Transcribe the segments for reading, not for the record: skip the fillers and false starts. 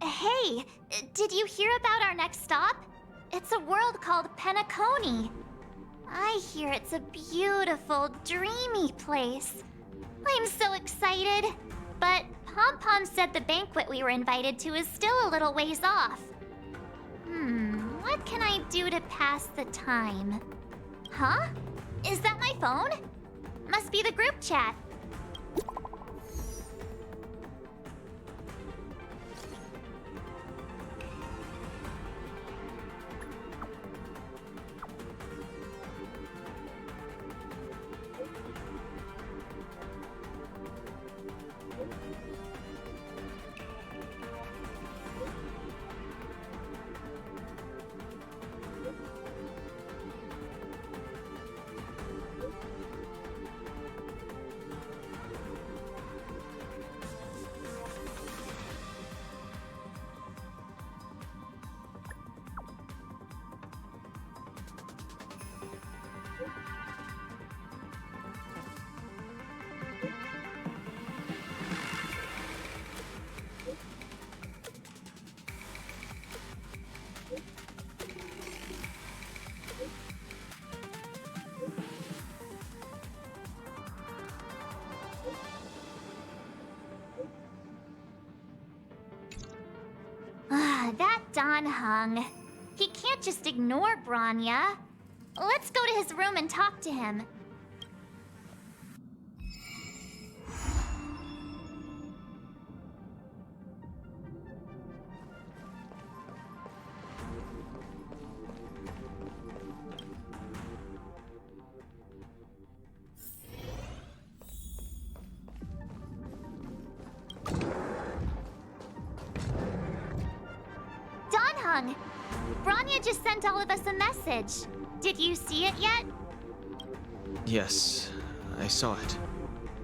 Hey, did you hear about our next stop? It's a world called Penacony. I hear it's a beautiful, dreamy place. I'm so excited. But Pom Pom said the banquet we were invited to is still a little ways off. What can I do to pass the time? Huh? Is that my phone? Must be the group chat. That Don Hung. He can't just ignore Bronya. Let's go to his room and talk to him. Bronya just sent all of us a message. Did you see it yet? Yes, I saw it.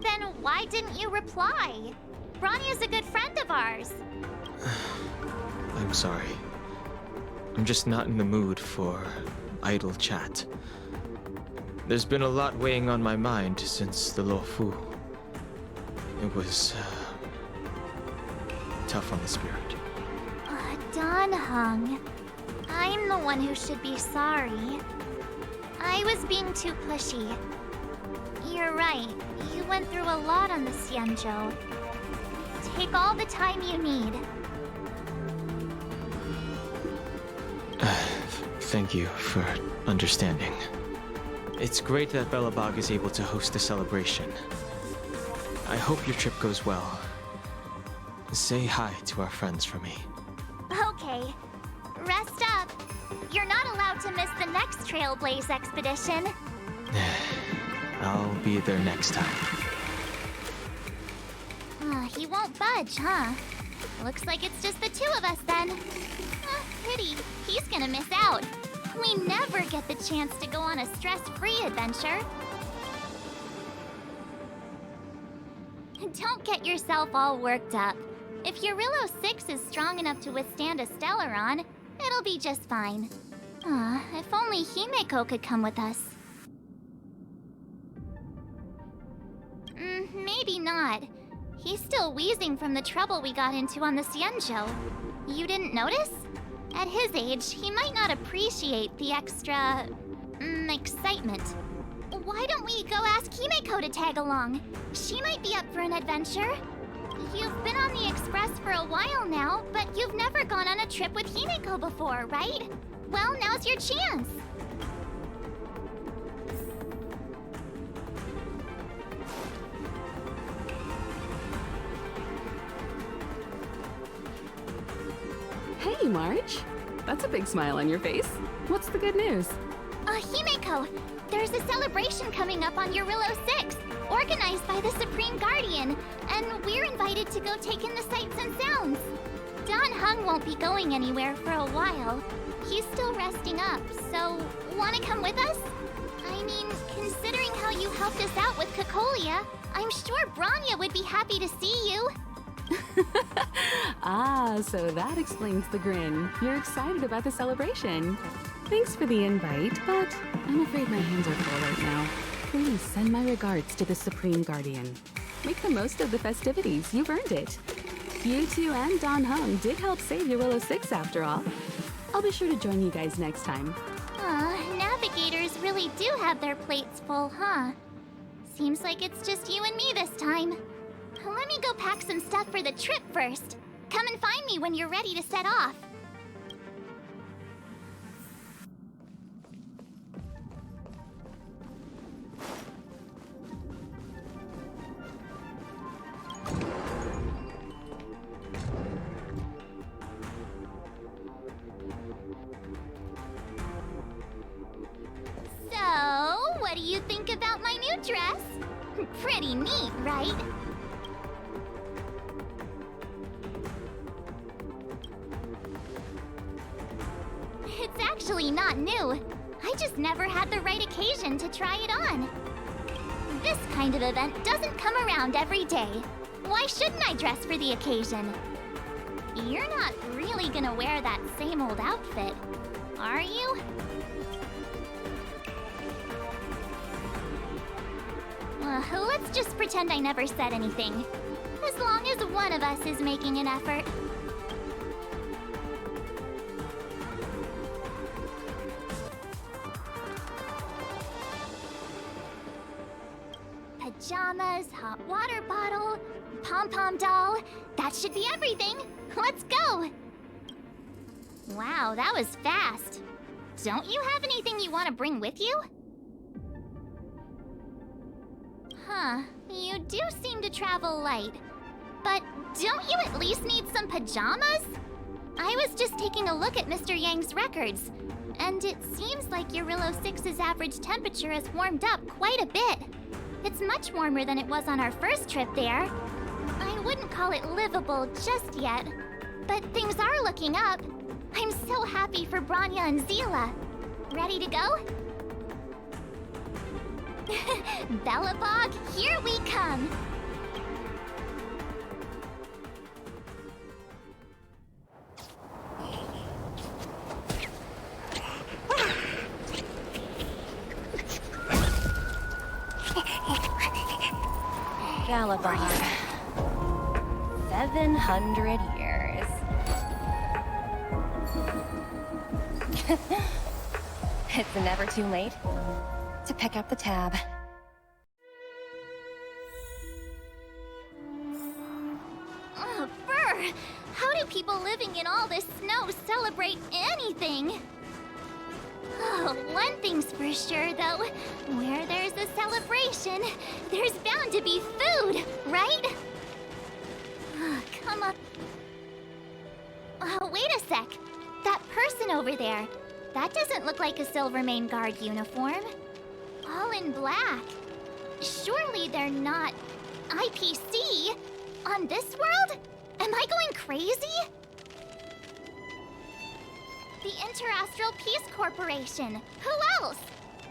Then why didn't you reply? Bronya's a good friend of ours. I'm sorry. I'm just not in the mood for idle chat. There's been a lot weighing on my mind since the Luofu. It was tough on the spirit. Don Hung. I'm the one who should be sorry. I was being too pushy. You're right. You went through a lot on the Xianzhou. Take all the time you need. Thank you for understanding. It's great that Belobog is able to host a celebration. I hope your trip goes well. Say hi to our friends for me. Okay. Rest up. You're not allowed to miss the next Trailblaze expedition. I'll be there next time. He won't budge, huh? Looks like it's just the two of us then. Pity. He's gonna miss out. We never get the chance to go on a stress-free adventure. Don't get yourself all worked up. If Eurillo 6 is strong enough to withstand a Stellaron, it'll be just fine. If only Himeko could come with us. Maybe not. He's still wheezing from the trouble we got into on the Xianzhou. You didn't notice? At his age, he might not appreciate the extra... excitement. Why don't we go ask Himeko to tag along? She might be up for an adventure. You've been on the Express for a while now, but you've never gone on a trip with Himeko before, right? Well, now's your chance. Hey, March. That's a big smile on your face. What's the good news? Himeko, there's a celebration coming up on Eurillo 6, organized by the Supreme Guardian, and we're invited to go take in the sights and sounds. Don Hung won't be going anywhere for a while. He's still resting up, so wanna come with us? I mean, considering how you helped us out with Cocolia, I'm sure Bronya would be happy to see you. So that explains the grin. You're excited about the celebration. Thanks for the invite, but I'm afraid my hands are full right now. Please send my regards to the Supreme Guardian. Make the most of the festivities. You've earned it. You two and Don Hung did help save Eurilla 6 after all. I'll be sure to join you guys next time. Navigators really do have their plates full, huh? Seems like it's just you and me this time. Let me go pack some stuff for the trip first. Come and find me when you're ready to set off. So, what do you think about my new dress? Pretty neat, right? It's actually not new. I just never had the right occasion to try it on. This kind of event doesn't come around every day. Why shouldn't I dress for the occasion? You're not really gonna wear that same old outfit, are you? Let's just pretend I never said anything. As long as one of us is making an effort. Pajamas, hot water bottle, pom-pom doll. That should be everything. Let's go! Wow, that was fast. Don't you have anything you want to bring with you? Huh, you do seem to travel light. But don't you at least need some pajamas? I was just taking a look at Mr. Yang's records, and it seems like Eurilla 6's average temperature has warmed up quite a bit. It's much warmer than it was on our first trip there. I wouldn't call it livable just yet, but things are looking up. I'm so happy for Branya and Zila. Ready to go? Bellabog, here we come! Galabog. 700 years. It's never too late to pick up the tab. Ugh, brr! How do people living in all this snow celebrate anything? Oh, one thing's for sure, though. Where there's a celebration, there's bound to be food, right? Come up. Oh, wait a sec. That person over there. That doesn't look like a Silvermane Guard uniform. All in black. Surely they're not IPC on this world? Am I going crazy? The Interastral Peace Corporation. Who else?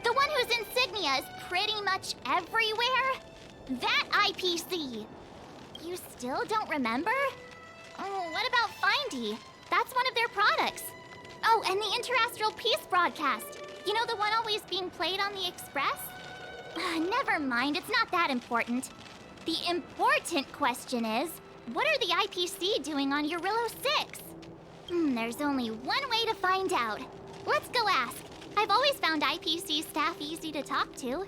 The one whose insignia is pretty much everywhere? That IPC. You still don't remember? Oh, what about Findy? That's one of their products. Oh, and the Interastral Peace broadcast. You know, the one always being played on the Express? Never mind, it's not that important. The important question is, what are the IPC doing on Eurilla 6? There's only one way to find out. Let's go ask. I've always found IPC staff easy to talk to.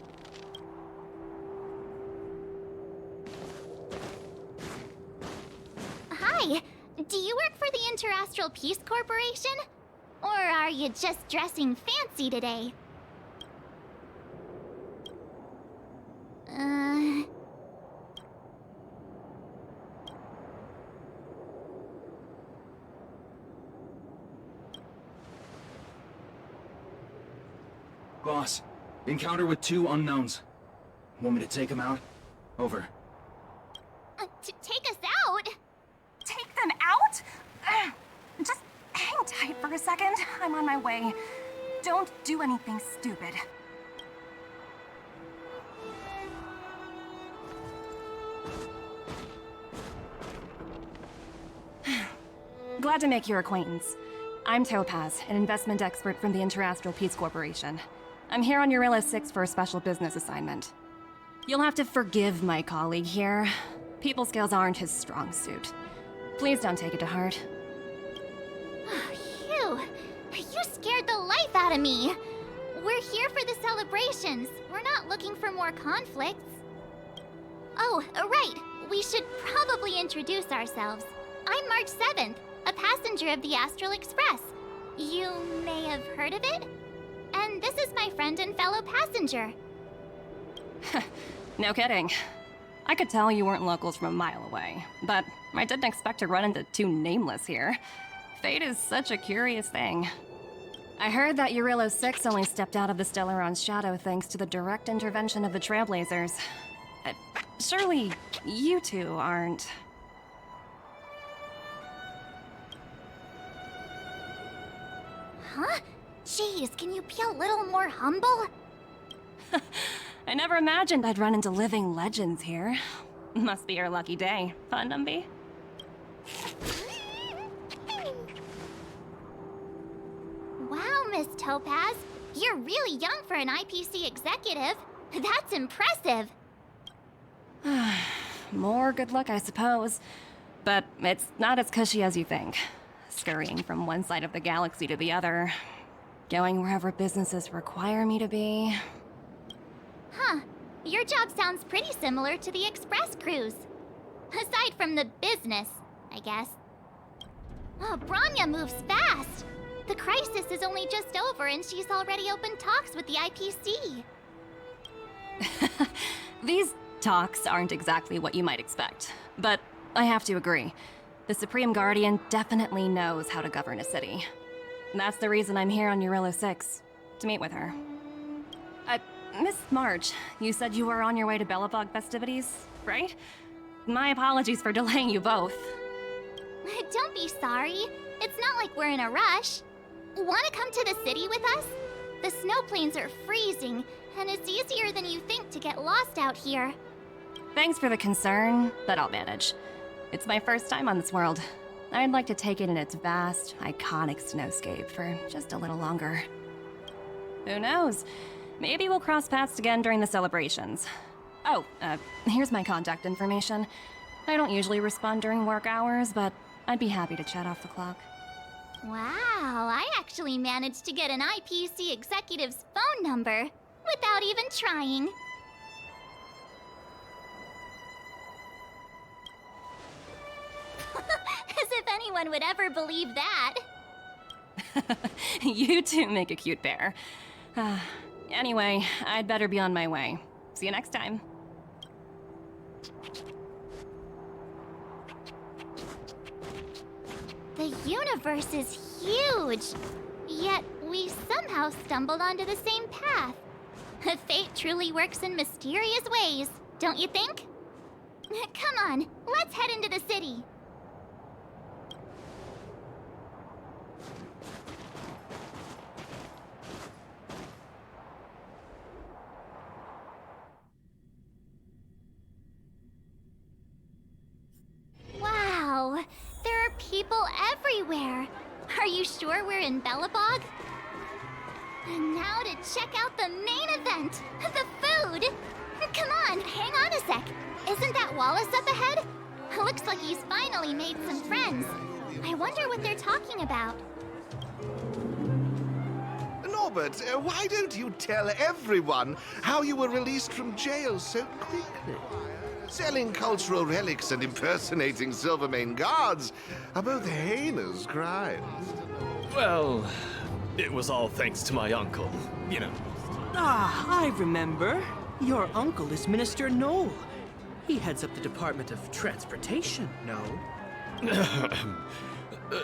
Hi, do you work for the Interastral Peace Corporation? Or are you just dressing fancy today? Boss, encounter with 2 unknowns. Want me to take them out? Over. Take us out? Take them out? Just hang tight for a second. I'm on my way. Don't do anything stupid. Glad to make your acquaintance. I'm Topaz, an investment expert from the Interastral Peace Corporation. I'm here on Eurilla 6 for a special business assignment. You'll have to forgive my colleague here. People skills aren't his strong suit. Please don't take it to heart. Phew! You scared the life out of me! We're here for the celebrations. We're not looking for more conflicts. Oh, right. We should probably introduce ourselves. I'm March 7th, a passenger of the Astral Express. You may have heard of it? And this is my friend and fellow passenger. No kidding. I could tell you weren't locals from a mile away, but I didn't expect to run into two nameless here. Fate is such a curious thing. I heard that Eurilo 6 only stepped out of the Stellaron's shadow thanks to the direct intervention of the Trailblazers. Surely, you two aren't... Huh? Jeez, can you be a little more humble? I never imagined I'd run into living legends here. Must be your lucky day, huh, Numby? Wow, Miss Topaz. You're really young for an IPC executive. That's impressive. More good luck, I suppose. But it's not as cushy as you think. Scurrying from one side of the galaxy to the other. Going wherever businesses require me to be. Huh. Your job sounds pretty similar to the Express cruise. Aside from the business, I guess. Oh, Branya moves fast. The crisis is only just over and she's already opened talks with the IPC. These talks aren't exactly what you might expect. But I have to agree. The Supreme Guardian definitely knows how to govern a city. That's the reason I'm here on Eurilo 6, to meet with her. Miss March, you said you were on your way to Belobog festivities, right? My apologies for delaying you both. Don't be sorry. It's not like we're in a rush. Want to come to the city with us? The snow plains are freezing, and it's easier than you think to get lost out here. Thanks for the concern, but I'll manage. It's my first time on this world. I'd like to take it in its vast, iconic snowscape for just a little longer. Who knows? Maybe we'll cross paths again during the celebrations. Oh, here's my contact information. I don't usually respond during work hours, but I'd be happy to chat off the clock. Wow, I actually managed to get an IPC executive's phone number without even trying. As if anyone would ever believe that. You two make a cute pair. Anyway, I'd better be on my way. See you next time. The universe is huge, yet we somehow stumbled onto the same path. Fate truly works in mysterious ways, don't you think? Come on, let's head into the city. Wow, there are people everywhere. Are you sure we're in Belobog? And now to check out the main event, the food. Come on, hang on a sec. Isn't that Wallace up ahead? Looks like he's finally made some friends. I wonder what they're talking about. Norbert, why don't you tell everyone how you were released from jail so quickly? Selling cultural relics and impersonating Silvermane guards are both heinous crimes. Well, it was all thanks to my uncle, you know. Ah, I remember. Your uncle is Minister Knoll. He heads up the Department of Transportation, no?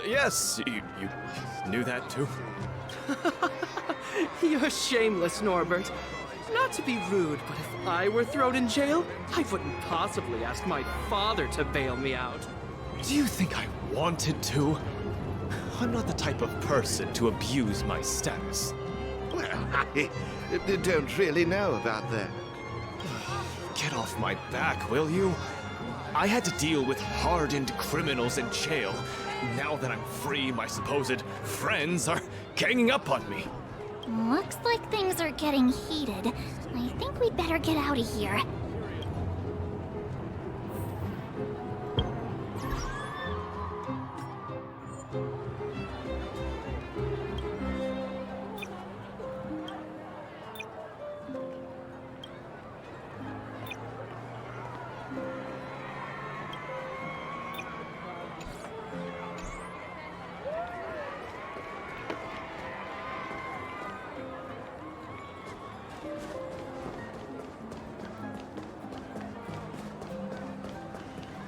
Yes, you knew that too? You're shameless, Norbert. Not to be rude, but if I were thrown in jail, I wouldn't possibly ask my father to bail me out. Do you think I wanted to? I'm not the type of person to abuse my status. Well, I don't really know about that. Get off my back, will you? I had to deal with hardened criminals in jail. Now that I'm free, my supposed friends are ganging up on me. Looks like things are getting heated. I think we'd better get out of here.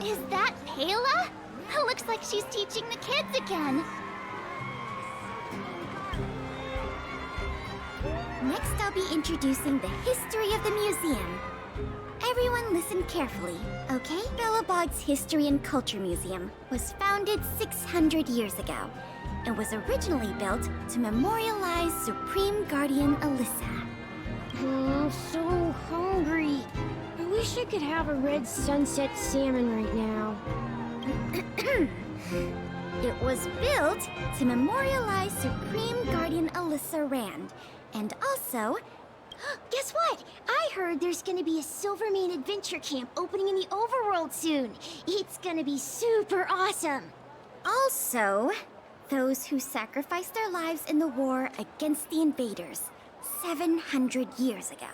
Is that Pela? Looks like she's teaching the kids again. Next, I'll be introducing the history of the museum. Everyone listen carefully, okay? Belobog's History and Culture Museum was founded 600 years ago and was originally built to memorialize Supreme Guardian Alyssa. I'm so hungry. I wish I could have a red sunset salmon right now. It was built to memorialize Supreme Guardian Alyssa Rand, and also... Guess what? I heard there's gonna be a Silvermane adventure camp opening in the overworld soon. It's gonna be super awesome. Also, those who sacrificed their lives in the war against the invaders 700 years ago.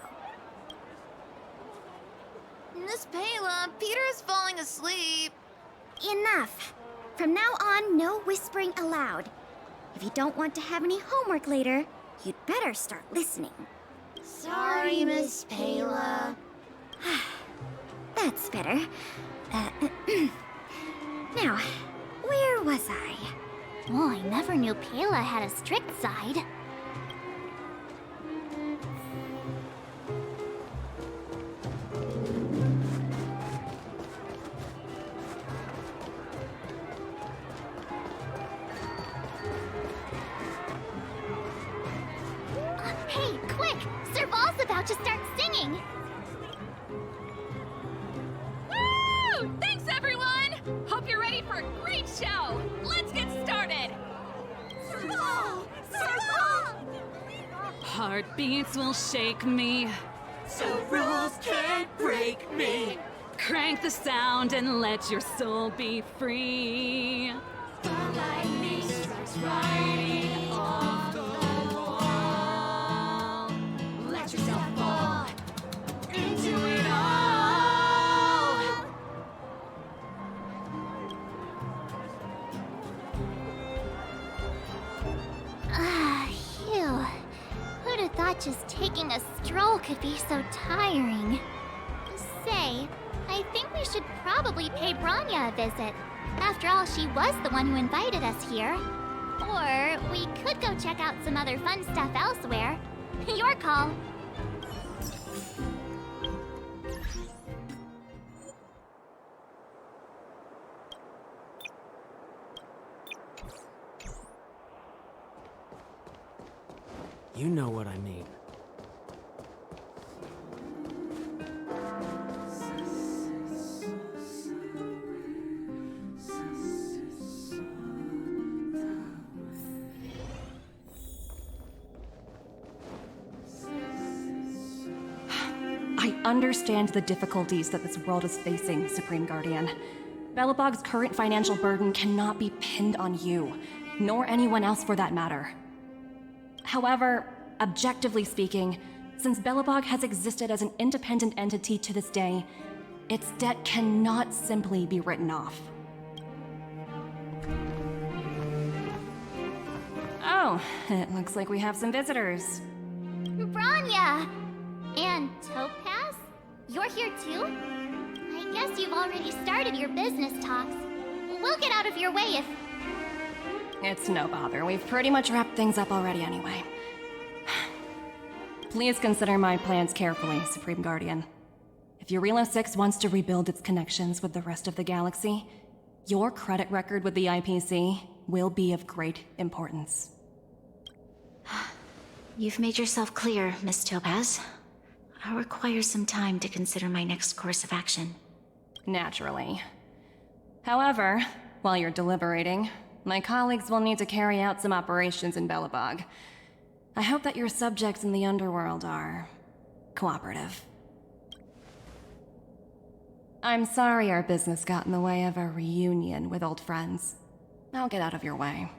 Miss Pela, Peter is falling asleep. Enough! From now on, no whispering aloud. If you don't want to have any homework later, you'd better start listening. Sorry, Miss Pela. That's better. Now, where was I? Well, I never knew Pela had a strict side. Hey, quick! Serval's about to start singing! Woo! Thanks, everyone! Hope you're ready for a great show! Let's get started! Serval! Serval! Heartbeats will shake me. So rules can't break me. Crank the sound and let your soul be free. The lightning strikes right off the wall. Let yourself fall into it all. Phew. Who'd have thought just taking a stroll could be so tiring? Say, I think we should probably pay Branya a visit. After all, she was the one who invited us here. Or we could go check out some other fun stuff elsewhere. Your call. You know what I mean. I understand the difficulties that this world is facing, Supreme Guardian. Belobog's current financial burden cannot be pinned on you, nor anyone else for that matter. However, objectively speaking, since Belobog has existed as an independent entity to this day, its debt cannot simply be written off. Oh, it looks like we have some visitors. Branya! And Topaz? You're here too? I guess you've already started your business talks. We'll get out of your way if... It's no bother. We've pretty much wrapped things up already anyway. Please consider my plans carefully, Supreme Guardian. If Eurilo 6 wants to rebuild its connections with the rest of the galaxy, your credit record with the IPC will be of great importance. You've made yourself clear, Miss Topaz. I'll require some time to consider my next course of action. Naturally. However, while you're deliberating, my colleagues will need to carry out some operations in Belobog. I hope that your subjects in the underworld are... cooperative. I'm sorry our business got in the way of a reunion with old friends. I'll get out of your way.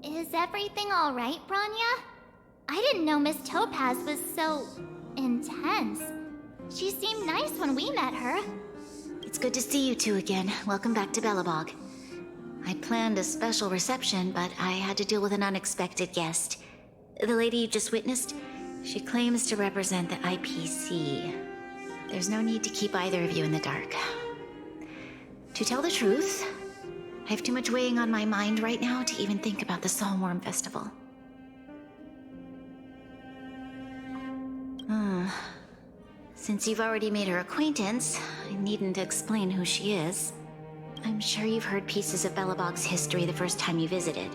Is everything all right, Branya? I didn't know Miss Topaz was so... intense. She seemed nice when we met her. It's good to see you two again. Welcome back to Belobog. I planned a special reception, but I had to deal with an unexpected guest. The lady you just witnessed, she claims to represent the IPC. There's no need to keep either of you in the dark. To tell the truth, I have too much weighing on my mind right now to even think about the Soulworm Festival. Since you've already made her acquaintance, I needn't explain who she is. I'm sure you've heard pieces of Belobog's history the first time you visited.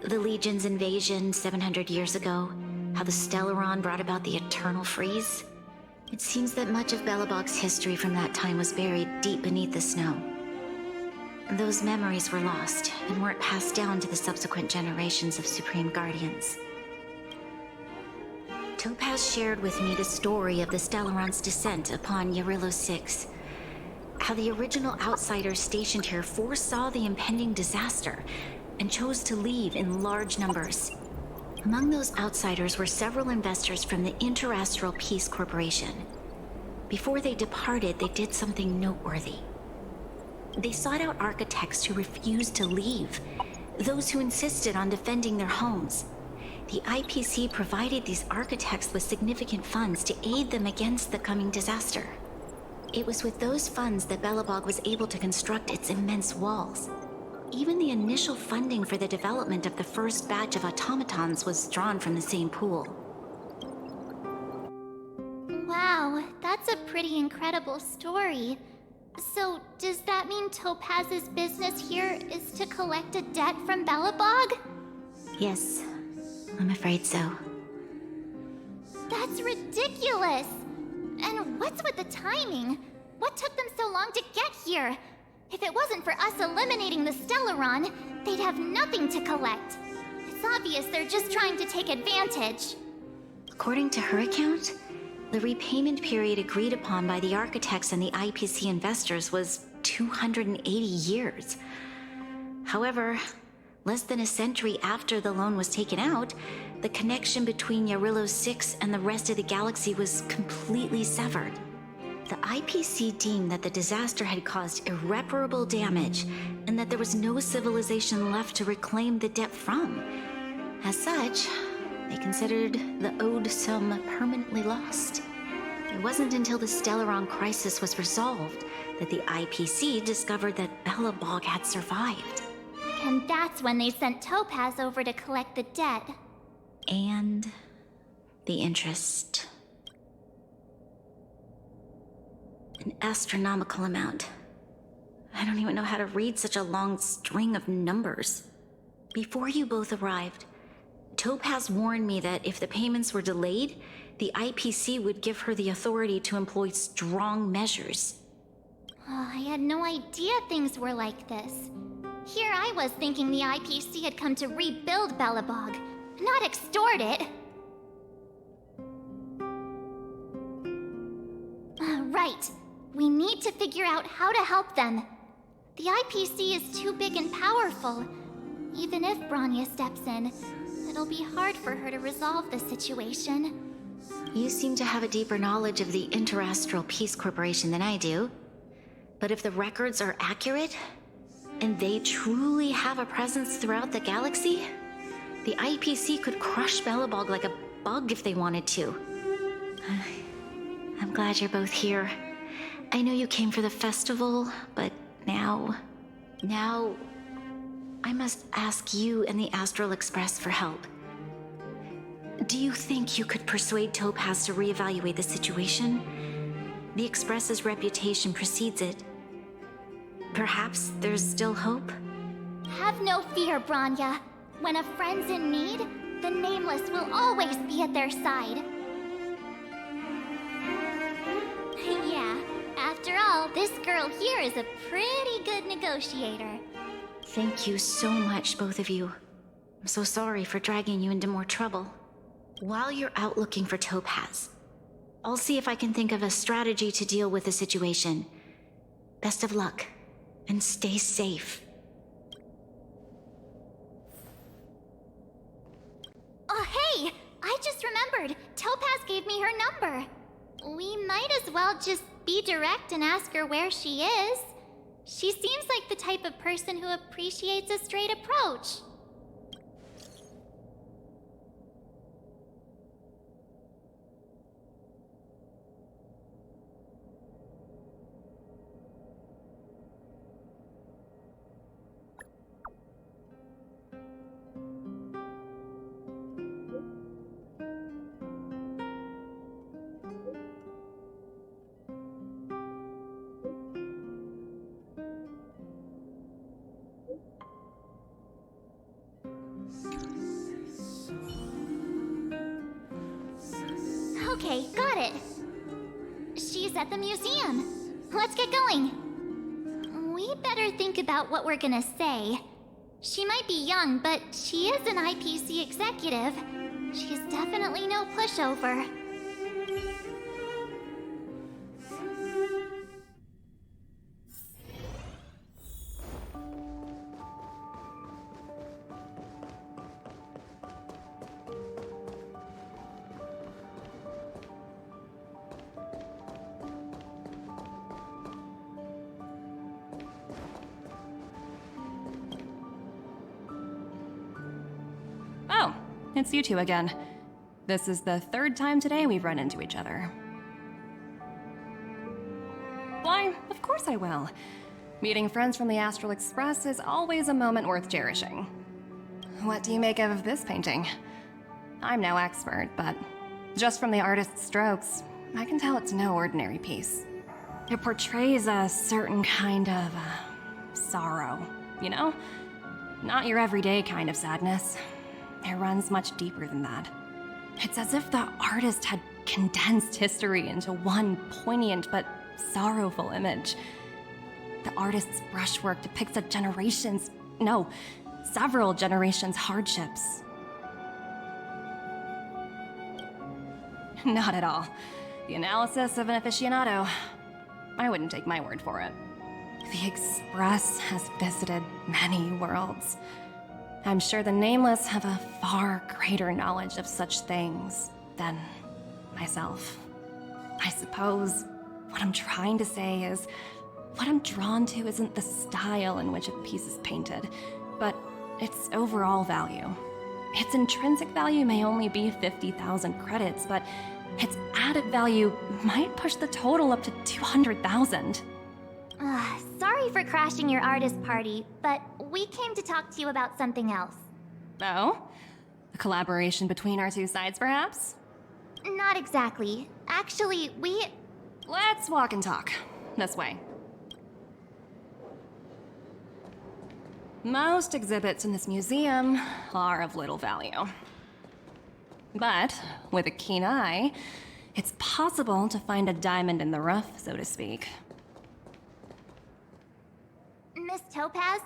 The Legion's invasion 700 years ago, how the Stellaron brought about the Eternal Freeze. It seems that much of Belobog's history from that time was buried deep beneath the snow. Those memories were lost and weren't passed down to the subsequent generations of Supreme Guardians. Topaz shared with me the story of the Stellaron's descent upon Yarillo 6. How the original outsiders stationed here foresaw the impending disaster and chose to leave in large numbers. Among those outsiders were several investors from the Interastral Peace Corporation. Before they departed, they did something noteworthy. They sought out architects who refused to leave, those who insisted on defending their homes. The IPC provided these architects with significant funds to aid them against the coming disaster. It was with those funds that Belobog was able to construct its immense walls. Even the initial funding for the development of the first batch of automatons was drawn from the same pool. Wow, that's a pretty incredible story. So, does that mean Topaz's business here is to collect a debt from Belobog? Yes, I'm afraid so. That's ridiculous! And what's with the timing? What took them so long to get here? If it wasn't for us eliminating the Stellaron, they'd have nothing to collect. It's obvious they're just trying to take advantage. According to her account, the repayment period agreed upon by the architects and the IPC investors was 280 years. However, less than a century after the loan was taken out, the connection between Yarillo 6 and the rest of the galaxy was completely severed. The IPC deemed that the disaster had caused irreparable damage and that there was no civilization left to reclaim the debt from. As such, they considered the owed sum permanently lost. It wasn't until the Stellaron crisis was resolved that the IPC discovered that Belobog had survived. And that's when they sent Topaz over to collect the debt. And the interest. An astronomical amount. I don't even know how to read such a long string of numbers. Before you both arrived, Topaz warned me that if the payments were delayed, the IPC would give her the authority to employ strong measures. Oh, I had no idea things were like this. Here I was thinking the IPC had come to rebuild Belobog, not extort it. Right. We need to figure out how to help them. The IPC is too big and powerful. Even if Bronya steps in, it'll be hard for her to resolve the situation. You seem to have a deeper knowledge of the Interastral Peace Corporation than I do. But if the records are accurate, and they truly have a presence throughout the galaxy, the IPC could crush Belobog like a bug if they wanted to. I'm glad you're both here. I know you came for the festival, but now I must ask you and the Astral Express for help. Do you think you could persuade Topaz to reevaluate the situation? The Express's reputation precedes it. Perhaps there's still hope? Have no fear, Bronya. When a friend's in need, the Nameless will always be at their side. Yeah, after all, this girl here is a pretty good negotiator. Thank you so much, both of you. I'm so sorry for dragging you into more trouble. While you're out looking for Topaz, I'll see if I can think of a strategy to deal with the situation. Best of luck, and stay safe. Oh, hey! I just remembered. Topaz gave me her number. We might as well just be direct and ask her where she is. She seems like the type of person who appreciates a straight approach. Okay, got it. She's at the museum. Let's get going. We better think about what we're gonna say. She might be young, but she is an IPC executive. She's definitely no pushover. Oh, it's you two again. This is the third time today we've run into each other. Why, of course I will. Meeting friends from the Astral Express is always a moment worth cherishing. What do you make of this painting? I'm no expert, but just from the artist's strokes, I can tell it's no ordinary piece. It portrays a certain kind of sorrow, you know? Not your everyday kind of sadness. It runs much deeper than that. It's as if the artist had condensed history into one poignant but sorrowful image. The artist's brushwork depicts several generations' hardships. Not at all. The analysis of an aficionado. I wouldn't take my word for it. The Express has visited many worlds. I'm sure the Nameless have a far greater knowledge of such things than myself. I suppose what I'm trying to say is, what I'm drawn to isn't the style in which a piece is painted, but its overall value. Its intrinsic value may only be 50,000 credits, but its added value might push the total up to 200,000. Sorry for crashing your artist party, but we came to talk to you about something else. Oh? A collaboration between our two sides, perhaps? Not exactly. Actually, Let's walk and talk. This way. Most exhibits in this museum are of little value. But with a keen eye, it's possible to find a diamond in the rough, so to speak. Miss Topaz,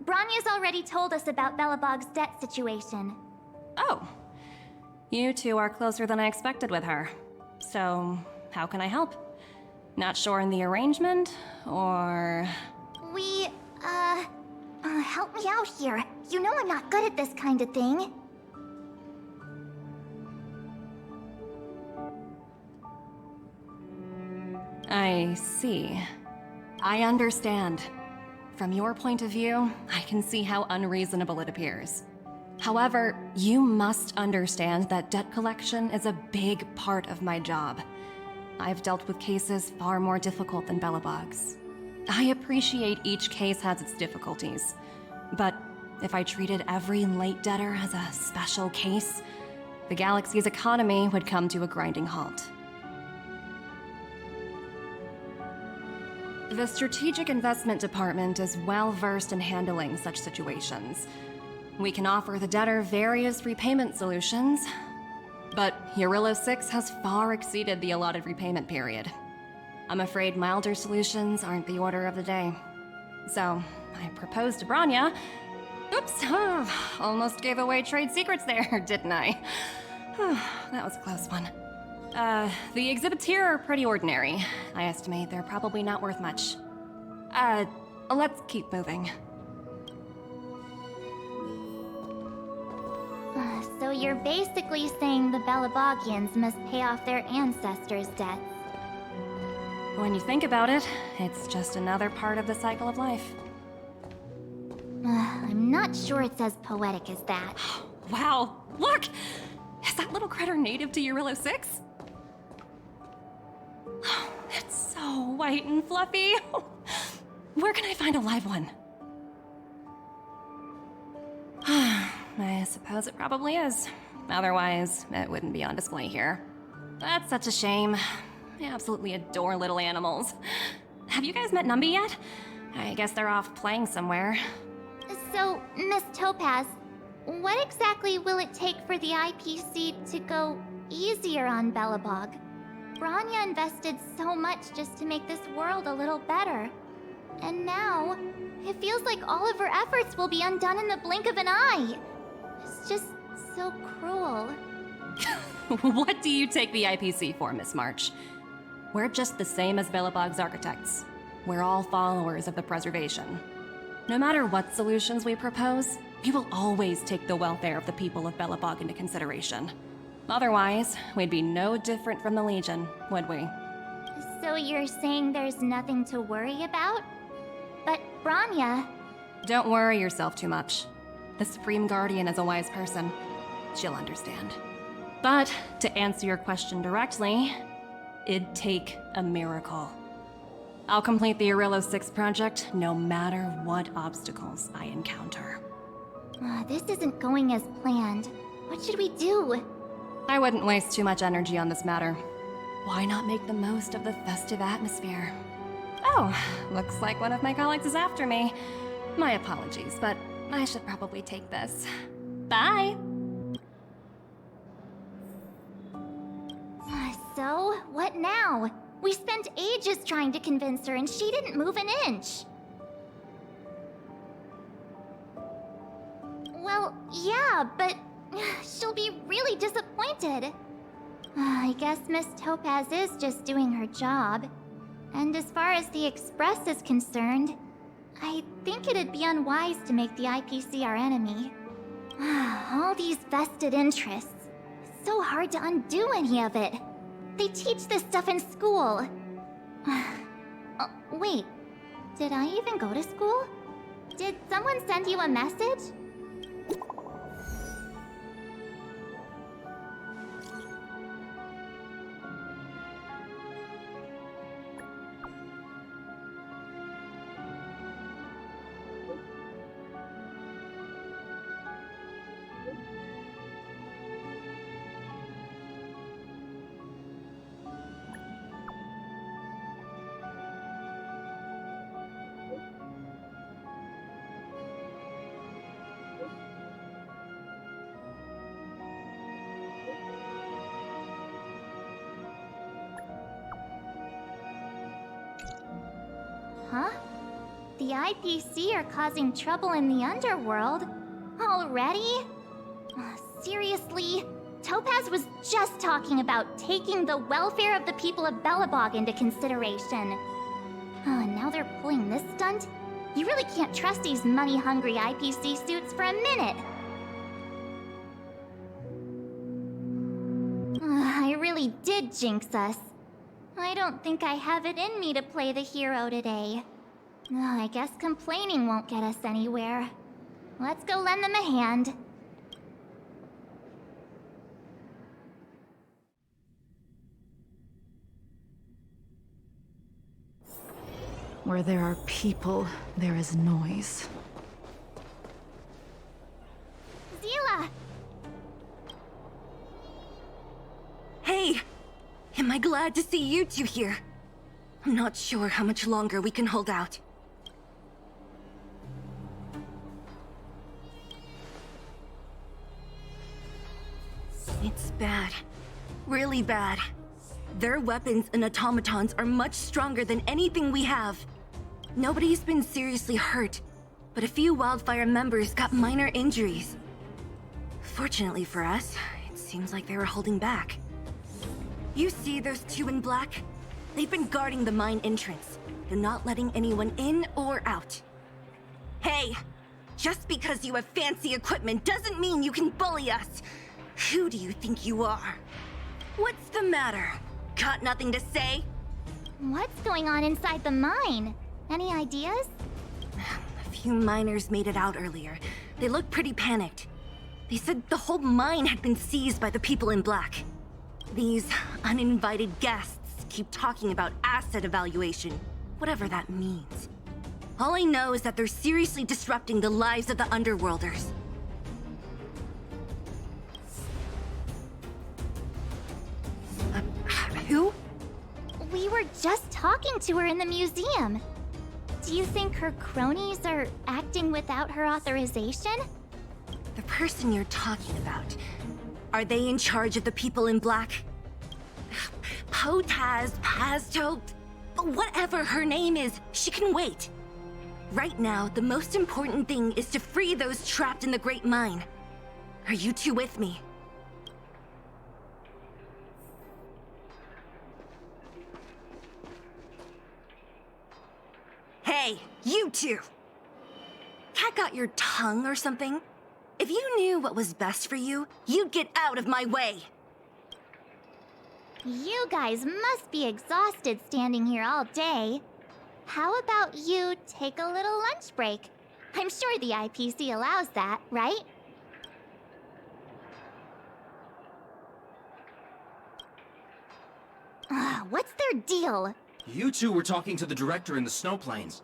Bronya's already told us about Belobog's debt situation. Oh. You two are closer than I expected with her. So, how can I help? Not sure in the arrangement, or... Help me out here. You know I'm not good at this kind of thing. I see. I understand. From your point of view, I can see how unreasonable it appears. However, you must understand that debt collection is a big part of my job. I've dealt with cases far more difficult than Belobog's. I appreciate each case has its difficulties, but if I treated every late debtor as a special case, the galaxy's economy would come to a grinding halt. The Strategic Investment Department is well versed in handling such situations. We can offer the debtor various repayment solutions, but Eurillo 6 has far exceeded the allotted repayment period. I'm afraid milder solutions aren't the order of the day. So, I proposed to Bronya. Oops, almost gave away trade secrets there, didn't I? That was a close one. The exhibits here are pretty ordinary. I estimate they're probably not worth much. Let's keep moving. So you're basically saying the Belabogians must pay off their ancestors' debts. When you think about it, it's just another part of the cycle of life. I'm not sure it's as poetic as that. Wow, look! Is that little critter native to Eurillo 6? It's so white and fluffy. Where can I find a live one? I suppose it probably is. Otherwise, it wouldn't be on display here. That's such a shame. I absolutely adore little animals. Have you guys met Numby yet? I guess they're off playing somewhere. So, Miss Topaz, what exactly will it take for the IPC to go easier on Belobog? Branya invested so much just to make this world a little better. And now, it feels like all of her efforts will be undone in the blink of an eye. It's just so cruel. What do you take the IPC for, Miss March? We're just the same as Belobog's architects. We're all followers of the preservation. No matter what solutions we propose, we will always take the welfare of the people of Belobog into consideration. Otherwise, we'd be no different from the Legion, would we? So you're saying there's nothing to worry about? But Branya... Don't worry yourself too much. The Supreme Guardian is a wise person. She'll understand. But, to answer your question directly, it'd take a miracle. I'll complete the Eurillo 6 project no matter what obstacles I encounter. This isn't going as planned. What should we do? I wouldn't waste too much energy on this matter. Why not make the most of the festive atmosphere? Oh, looks like one of my colleagues is after me. My apologies, but I should probably take this. Bye! So, what now? We spent ages trying to convince her and she didn't move an inch. Well, yeah, but she'll be really disappointed. I guess Miss Topaz is just doing her job. And as far as the Express is concerned, I think it'd be unwise to make the IPC our enemy. All these vested interests. It's so hard to undo any of it. They teach this stuff in school. Wait, did I even go to school? Did someone send you a message? Huh? The IPC are causing trouble in the underworld? Already? Seriously? Topaz was just talking about taking the welfare of the people of Belobog into consideration. And now they're pulling this stunt? You really can't trust these money-hungry IPC suits for a minute. I really did jinx us. I don't think I have it in me to play the hero today. I guess complaining won't get us anywhere. Let's go lend them a hand. Where there are people, there is noise. Zila! Hey! Am I glad to see you two here? I'm not sure how much longer we can hold out. It's bad. Really bad. Their weapons and automatons are much stronger than anything we have. Nobody's been seriously hurt, but a few Wildfire members got minor injuries. Fortunately for us, it seems like they were holding back. You see those two in black? They've been guarding the mine entrance. They're not letting anyone in or out. Hey! Just because you have fancy equipment doesn't mean you can bully us! Who do you think you are? What's the matter? Got nothing to say? What's going on inside the mine? Any ideas? A few miners made it out earlier. They looked pretty panicked. They said the whole mine had been seized by the people in black. These uninvited guests keep talking about asset evaluation, whatever that means. All I know is that they're seriously disrupting the lives of the Underworlders. Who? We were just talking to her in the museum. Do you think her cronies are acting without her authorization? The person you're talking about, are they in charge of the people in black? Potaz, Pazto, whatever her name is, she can wait. Right now, the most important thing is to free those trapped in the Great Mine. Are you two with me? Hey, you two! Cat got your tongue or something? If you knew what was best for you, you'd get out of my way! You guys must be exhausted standing here all day. How about you take a little lunch break? I'm sure the IPC allows that, right? What's their deal? You two were talking to the director in the snow plains.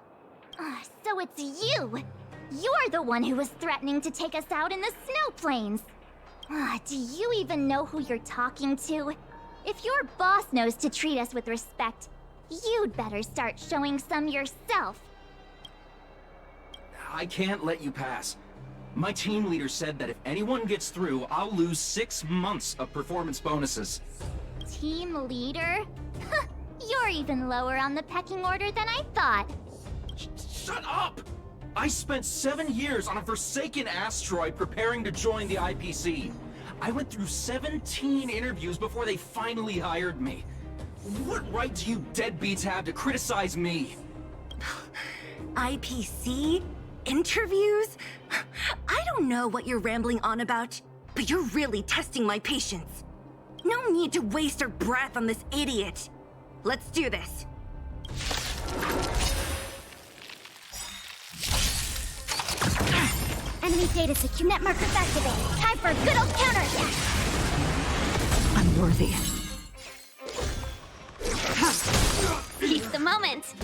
So it's you! You're the one who was threatening to take us out in the snow plains! Do you even know who you're talking to? If your boss knows to treat us with respect, you'd better start showing some yourself. I can't let you pass. My team leader said that if anyone gets through, I'll lose 6 months of performance bonuses. Team leader? You're even lower on the pecking order than I thought. Shut up! I spent 7 years on a forsaken asteroid preparing to join the IPC. I went through 17 interviews before they finally hired me. What right do you deadbeats have to criticize me? IPC? Interviews? I don't know what you're rambling on about, but you're really testing my patience. No need to waste our breath on this idiot. Let's do this. Enemy data secure net markers activated. Time for a good old counterattack. Unworthy. Seize the moment.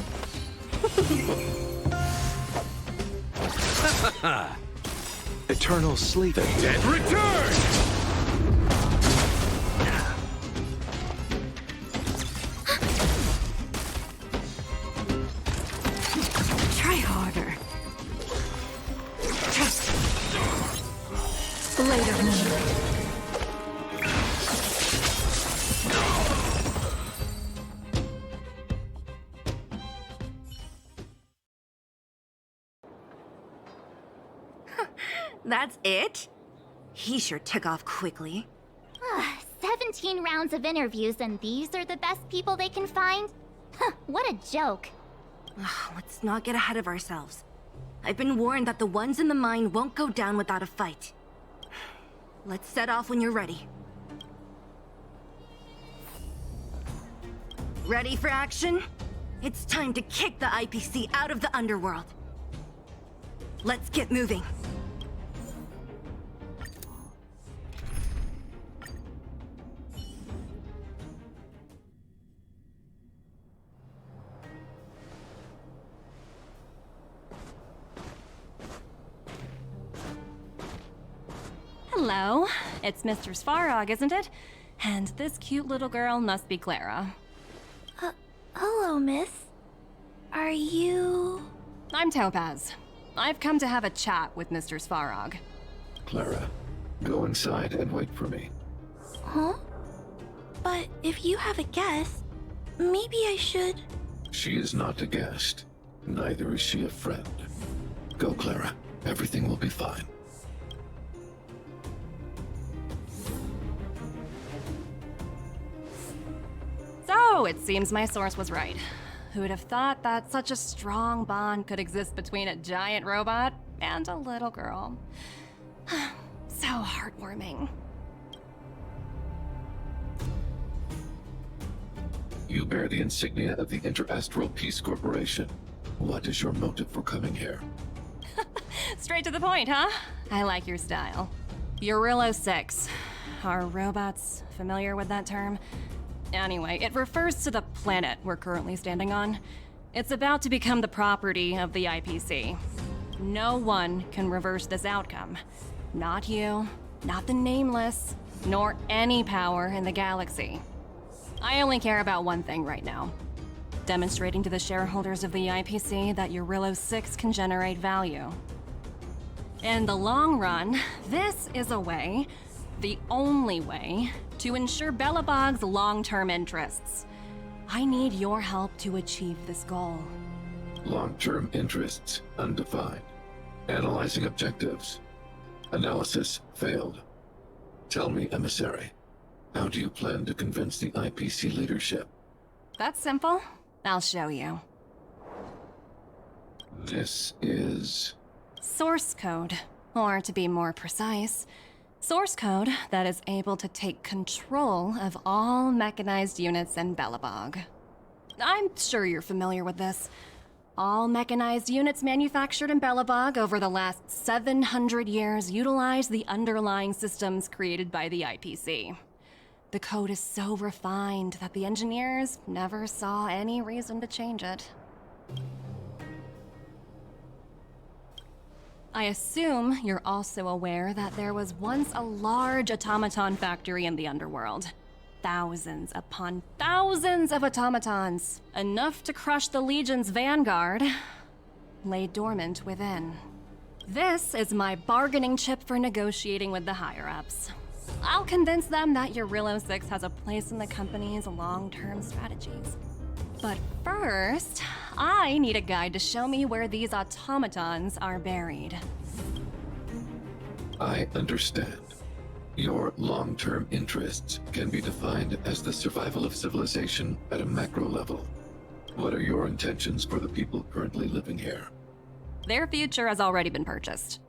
Eternal sleep. The dead return! Try harder. Later, moonlight. That's it? He sure took off quickly. 17 rounds of interviews and these are the best people they can find? What a joke. Let's not get ahead of ourselves. I've been warned that the ones in the mine won't go down without a fight. Let's set off when you're ready. Ready for action? It's time to kick the IPC out of the underworld. Let's get moving. Hello, it's Mr. Svarog, isn't it? And this cute little girl must be Clara. Hello, miss. Are you... I'm Topaz. I've come to have a chat with Mr. Svarog. Clara, go inside and wait for me. Huh? But if you have a guest, maybe I should... She is not a guest. Neither is she a friend. Go, Clara. Everything will be fine. So, it seems my source was right. Who would have thought that such a strong bond could exist between a giant robot and a little girl? So heartwarming. You bear the insignia of the Interastral Peace Corporation. What is your motive for coming here? Straight to the point, huh? I like your style. Urilo 6. Are robots familiar with that term? Anyway, it refers to the planet we're currently standing on. It's about to become the property of the IPC. No one can reverse this outcome. Not you, not the Nameless, nor any power in the galaxy. I only care about one thing right now. Demonstrating to the shareholders of the IPC that Urilo 6 can generate value. In the long run, this is a way, the only way, to ensure Belobog's long-term interests. I need your help to achieve this goal. Long-term interests undefined. Analyzing objectives. Analysis failed. Tell me, Emissary, how do you plan to convince the IPC leadership? That's simple. I'll show you. This is... Source code, or to be more precise, source code that is able to take control of all mechanized units in Belobog. I'm sure you're familiar with this. All mechanized units manufactured in Belobog over the last 700 years utilize the underlying systems created by the IPC. The code is so refined that the engineers never saw any reason to change it. I assume you're also aware that there was once a large automaton factory in the underworld. Thousands upon thousands of automatons, enough to crush the Legion's vanguard, lay dormant within. This is my bargaining chip for negotiating with the higher-ups. I'll convince them that Urilo 6 has a place in the company's long-term strategies. But first, I need a guide to show me where these automatons are buried. I understand. Your long-term interests can be defined as the survival of civilization at a macro level. What are your intentions for the people currently living here? Their future has already been purchased.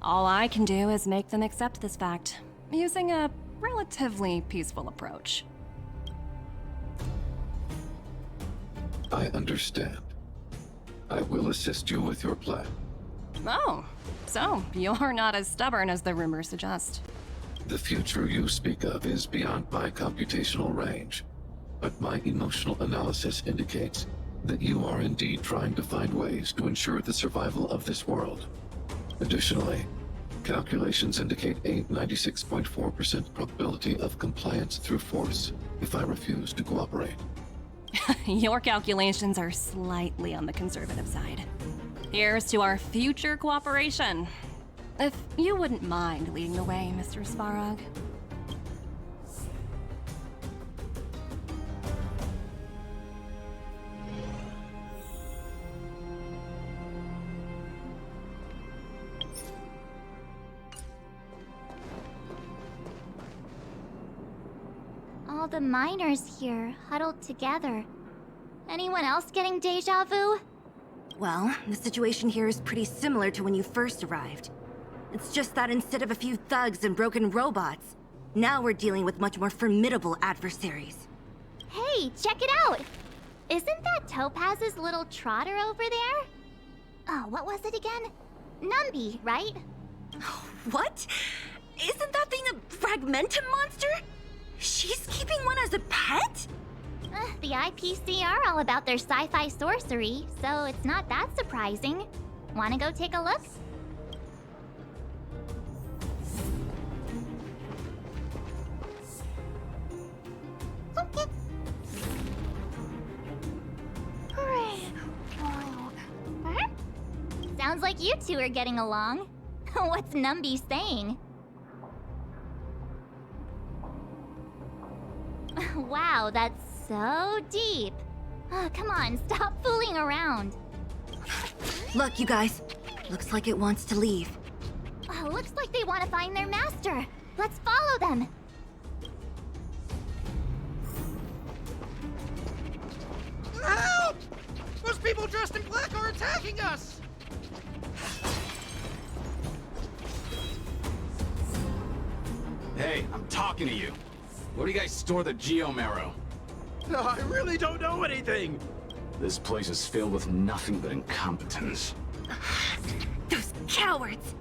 All I can do is make them accept this fact, using a relatively peaceful approach. I understand. I will assist you with your plan. Oh, so you're not as stubborn as the rumors suggest. The future you speak of is beyond my computational range, but my emotional analysis indicates that you are indeed trying to find ways to ensure the survival of this world. Additionally, calculations indicate a 96.4% probability of compliance through force if I refuse to cooperate. Your calculations are slightly on the conservative side. Here's to our future cooperation. If you wouldn't mind leading the way, Mr. Svarog. All the miners here, huddled together. Anyone else getting deja vu? Well, the situation here is pretty similar to when you first arrived. It's just that instead of a few thugs and broken robots, now we're dealing with much more formidable adversaries. Hey, check it out! Isn't that Topaz's little trotter over there? Oh, what was it again? Numby, right? What? Isn't that thing a Fragmentum monster? She's keeping one as a pet? The IPC are all about their sci-fi sorcery, so it's not that surprising. Wanna go take a look? Okay. Sounds like you two are getting along. What's Numby saying? Wow, that's so deep. Oh, come on, stop fooling around. Look, you guys. Looks like it wants to leave. Oh, looks like they want to find their master. Let's follow them. Help! Those people dressed in black are attacking us! Hey, I'm talking to you. Where do you guys store the Geomarrow? I really don't know anything! This place is filled with nothing but incompetence. Those cowards!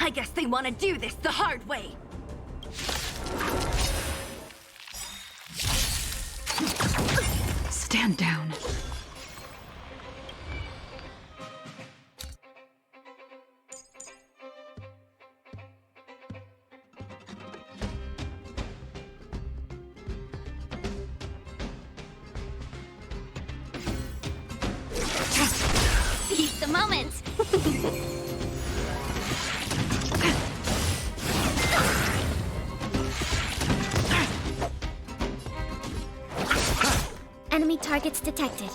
I guess they want to do this the hard way. Stand down. Seize the moment! Enemy targets detected.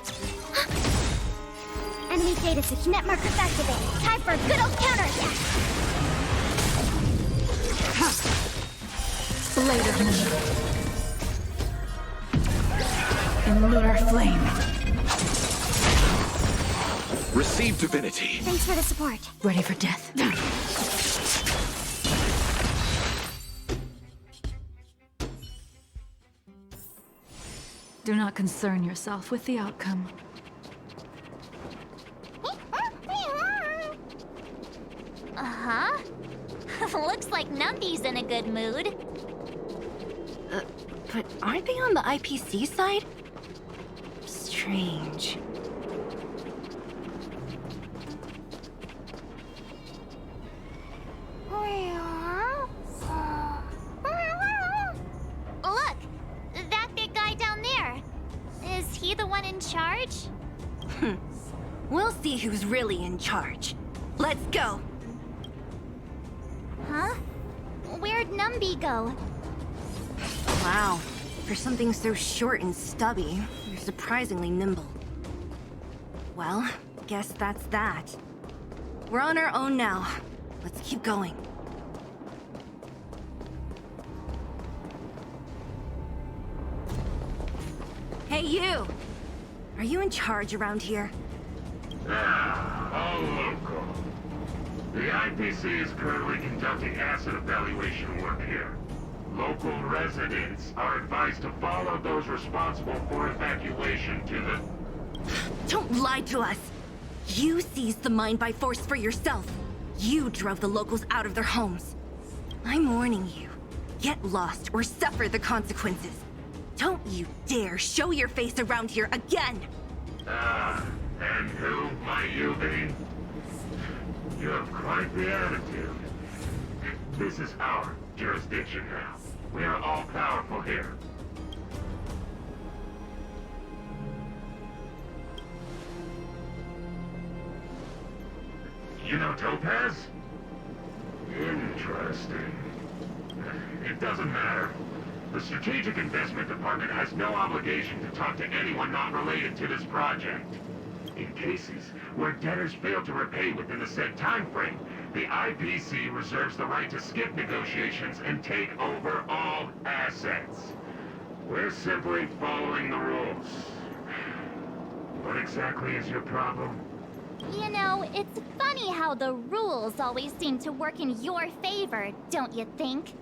Enemy data net markers activated. Time for a good old counterattack. Blade of me. In lunar flame. Receive divinity. Thanks for the support. Ready for death. Do not concern yourself with the outcome. Uh-huh. Looks like Numby's in a good mood. But aren't they on the IPC side? Strange. Look! That big guy down there. Is he the one in charge? We'll see who's really in charge. Let's go. Huh? Where'd Numby go? Wow. For something so short and stubby, you're surprisingly nimble. Well, guess that's that. We're on our own now. Let's keep going. Hey, you! Are you in charge around here? All local. The IPC is currently conducting asset evaluation work here. Local residents are advised to follow those responsible for evacuation to the... Don't lie to us! You seized the mine by force for yourself. You drove the locals out of their homes. I'm warning you. Get lost or suffer the consequences. Don't you dare show your face around here again! And who might you be? You have quite the attitude. This is our jurisdiction now. We are all powerful here. You know Topaz? Interesting. It doesn't matter. The Strategic Investment Department has no obligation to talk to anyone not related to this project. In cases where debtors fail to repay within the said time frame, the IPC reserves the right to skip negotiations and take over all assets. We're simply following the rules. What exactly is your problem? You know, it's funny how the rules always seem to work in your favor, don't you think?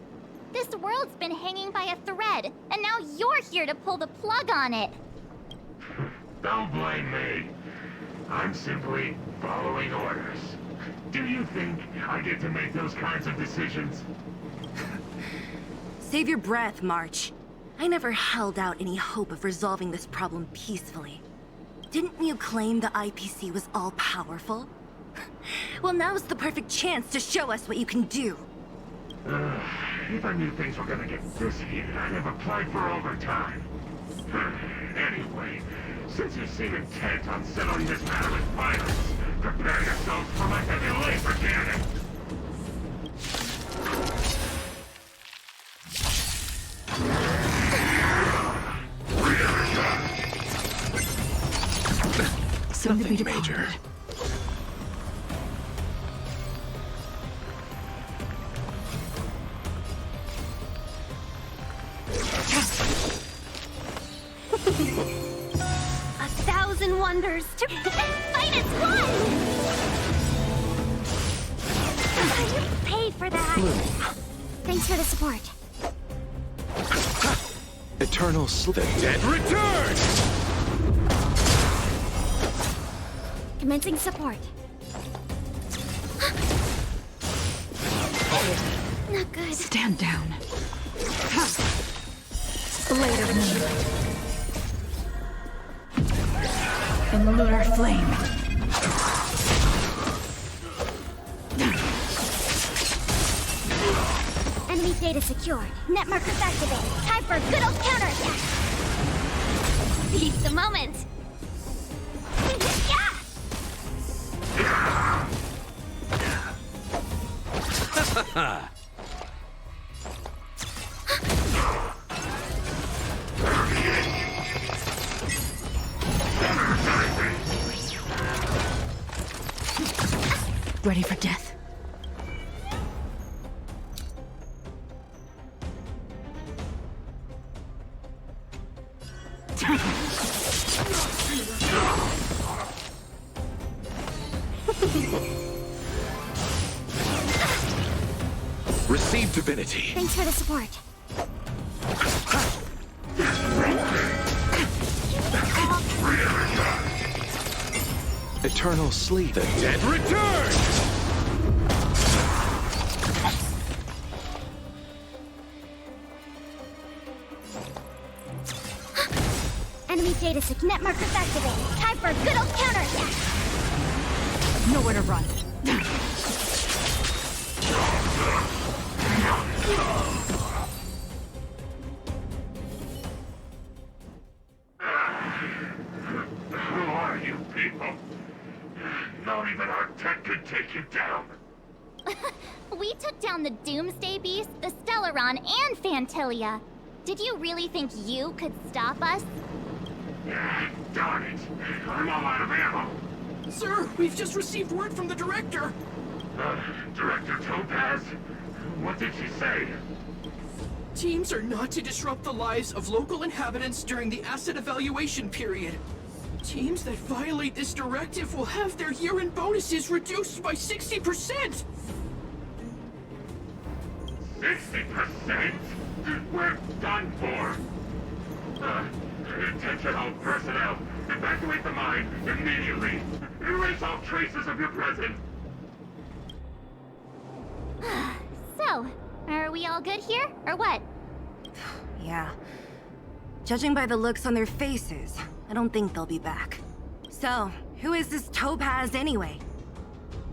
This world's been hanging by a thread, and now you're here to pull the plug on it. Don't blame me. I'm simply following orders. Do you think I get to make those kinds of decisions? Save your breath, March. I never held out any hope of resolving this problem peacefully. Didn't you claim the IPC was all-powerful? Well, now's the perfect chance to show us what you can do. If I knew things were gonna get this heated, I'd have applied for overtime. Anyway, since you seem intent on settling this matter with violence, prepare yourselves for my heavy laser cannon! Something major. A thousand wonders to fight as one! You paid for that! Thanks for the support. Eternal sleep. The dead return! Commencing support. Not good. Stand down. Blade of moonlight. In the lunar flame. Enemy data secured. Net markers activated. Time for a good old counterattack. Seize the moment. Yeah! Ready for death. Receive divinity. Thanks for the support. Eternal sleep. The dead return! Enemy data sig. Net markers activated. Time for a good old counterattack. Nowhere to run. Who are you people? Not even our tech could take you down. We took down the Doomsday Beast, the Stellaron, and Fantilia. Did you really think you could stop us? Darn it. I'm all out of ammo. Sir, we've just received word from the director. Director Topaz? What did she say? Teams are not to disrupt the lives of local inhabitants during the asset evaluation period. Teams that violate this directive will have their year-end bonuses reduced by 60%! 60%? We're done for. Attention all personnel. Evacuate the mine immediately. Erase all traces of your presence. So, are we all good here, or what? Yeah. Judging by the looks on their faces, I don't think they'll be back. So, who is this Topaz anyway?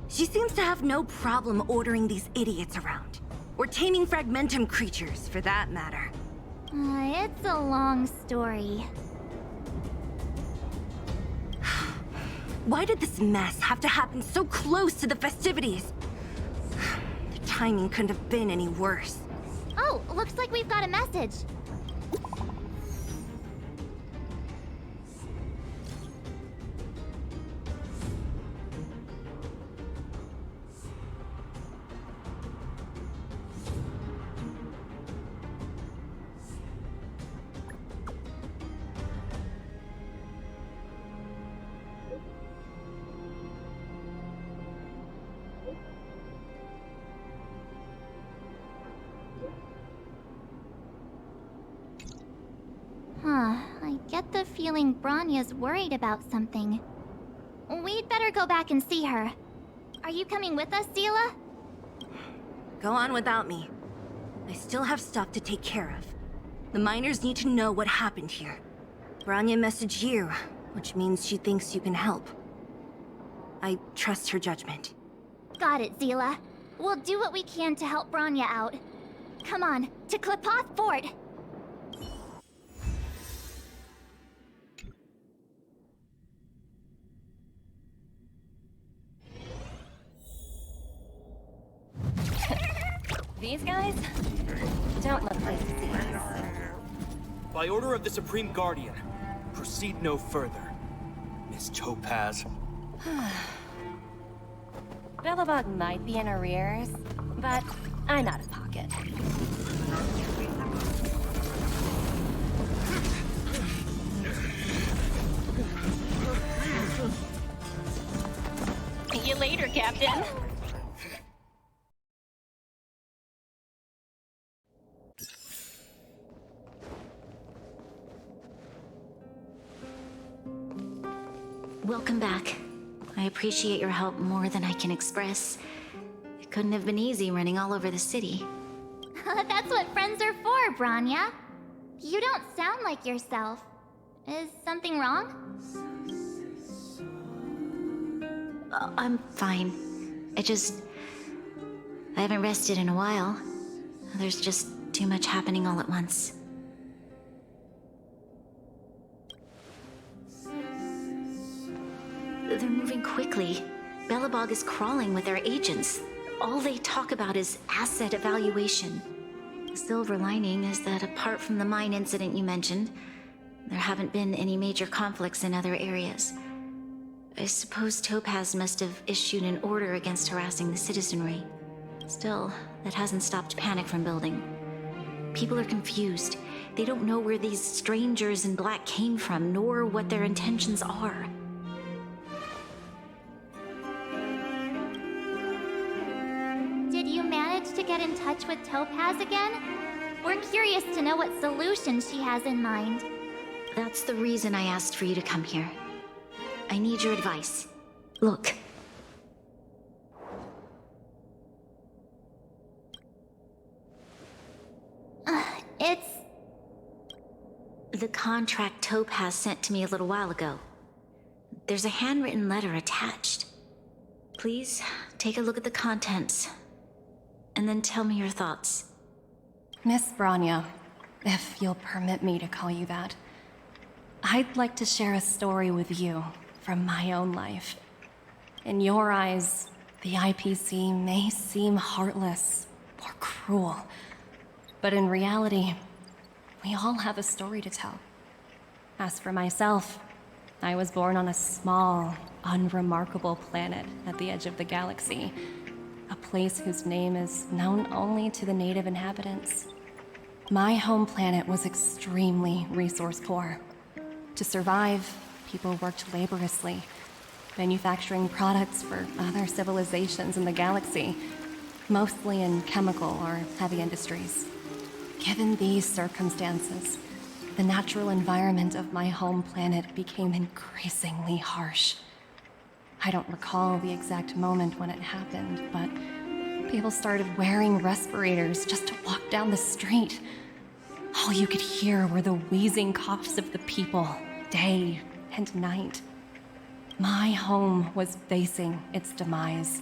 She seems to have no problem ordering these idiots around. Or taming fragmentum creatures, for that matter. It's a long story. Why did this mess have to happen so close to the festivities? The timing couldn't have been any worse. Oh, looks like we've got a message. I get the feeling Bronya's worried about something. We'd better go back and see her. Are you coming with us, Zila? Go on without me. I still have stuff to take care of. The miners need to know what happened here. Bronya messaged you, which means she thinks you can help. I trust her judgment. Got it, Zila. We'll do what we can to help Bronya out. Come on, to Klipoth Fort! These guys don't look like thieves. By order of the Supreme Guardian, proceed no further. Miss Topaz. Billabug might be in arrears, but I'm out of pocket. See you later, Captain. Welcome back. I appreciate your help more than I can express. It couldn't have been easy running all over the city. That's what friends are for, Branya. You don't sound like yourself. Is something wrong? I'm fine. I haven't rested in a while. There's just too much happening all at once. They're moving quickly. Belobog is crawling with their agents. All they talk about is asset evaluation. The silver lining is that apart from the mine incident you mentioned, there haven't been any major conflicts in other areas. I suppose Topaz must have issued an order against harassing the citizenry. Still, that hasn't stopped panic from building. People are confused. They don't know where these strangers in black came from, nor what their intentions are. Did you manage to get in touch with Topaz again? We're curious to know what solution she has in mind. That's the reason I asked for you to come here. I need your advice. Look. It's... The contract Topaz sent to me a little while ago. There's a handwritten letter attached. Please, take a look at the contents, and then tell me your thoughts. Miss Branya, if you'll permit me to call you that, I'd like to share a story with you from my own life. In your eyes, the IPC may seem heartless or cruel, but in reality, we all have a story to tell. As for myself, I was born on a small, unremarkable planet at the edge of the galaxy, a place whose name is known only to the native inhabitants. My home planet was extremely resource poor. To survive, people worked laboriously, manufacturing products for other civilizations in the galaxy, mostly in chemical or heavy industries. Given these circumstances, the natural environment of my home planet became increasingly harsh. I don't recall the exact moment when it happened, but people started wearing respirators just to walk down the street. All you could hear were the wheezing coughs of the people, day and night. My home was facing its demise.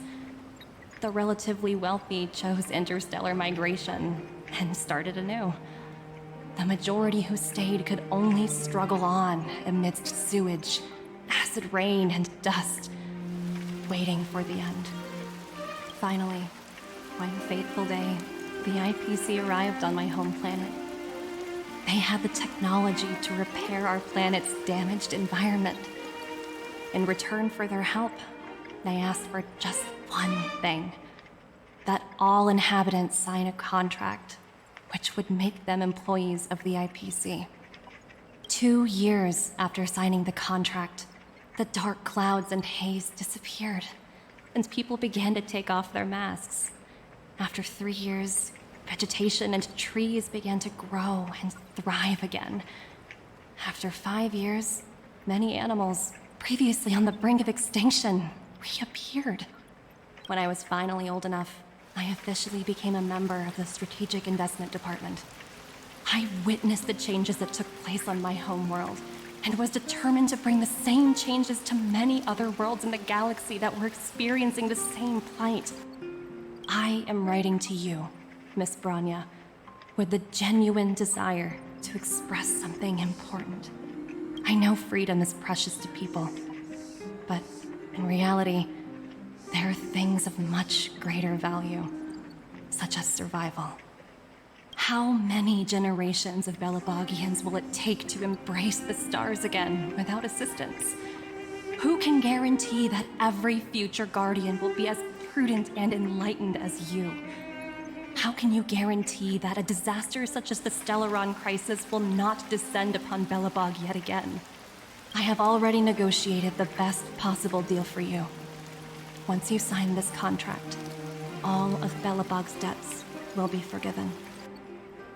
The relatively wealthy chose interstellar migration and started anew. The majority who stayed could only struggle on amidst sewage, acid rain, and dust, waiting for the end. Finally, one fateful day, the IPC arrived on my home planet. They had the technology to repair our planet's damaged environment. In return for their help, they asked for just one thing: that all inhabitants sign a contract which would make them employees of the IPC. 2 years after signing the contract, the dark clouds and haze disappeared, and people began to take off their masks. After 3 years, vegetation and trees began to grow and thrive again. After 5 years, many animals, previously on the brink of extinction, reappeared. When I was finally old enough, I officially became a member of the Strategic Investment Department. I witnessed the changes that took place on my homeworld, and was determined to bring the same changes to many other worlds in the galaxy that were experiencing the same plight. I am writing to you, Miss Branya, with the genuine desire to express something important. I know freedom is precious to people, but in reality, there are things of much greater value, such as survival. How many generations of Belobogians will it take to embrace the stars again without assistance? Who can guarantee that every future Guardian will be as prudent and enlightened as you? How can you guarantee that a disaster such as the Stellaron crisis will not descend upon Belobog yet again? I have already negotiated the best possible deal for you. Once you sign this contract, all of Belobog's debts will be forgiven.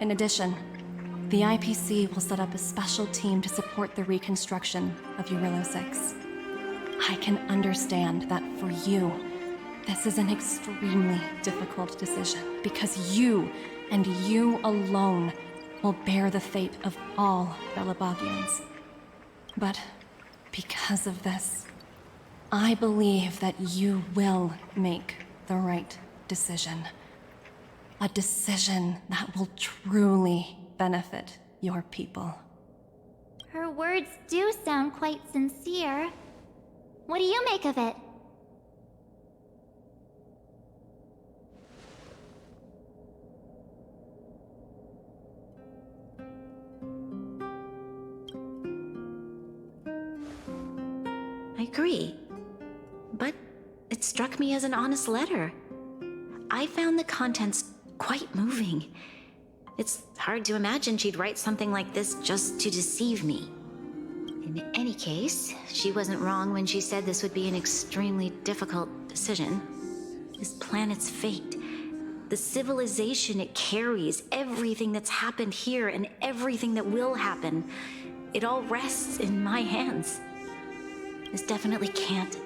In addition, the IPC will set up a special team to support the reconstruction of Eurylo 6. I can understand that for you, this is an extremely difficult decision because you, and you alone, will bear the fate of all Belabogians. But because of this, I believe that you will make the right decision. A decision that will truly benefit your people. Her words do sound quite sincere. What do you make of it? I agree. But it struck me as an honest letter. I found the contents quite moving. It's hard to imagine she'd write something like this just to deceive me. In any case, she wasn't wrong when she said this would be an extremely difficult decision. This planet's fate, the civilization it carries, everything that's happened here and everything that will happen, it all rests in my hands. This definitely can't,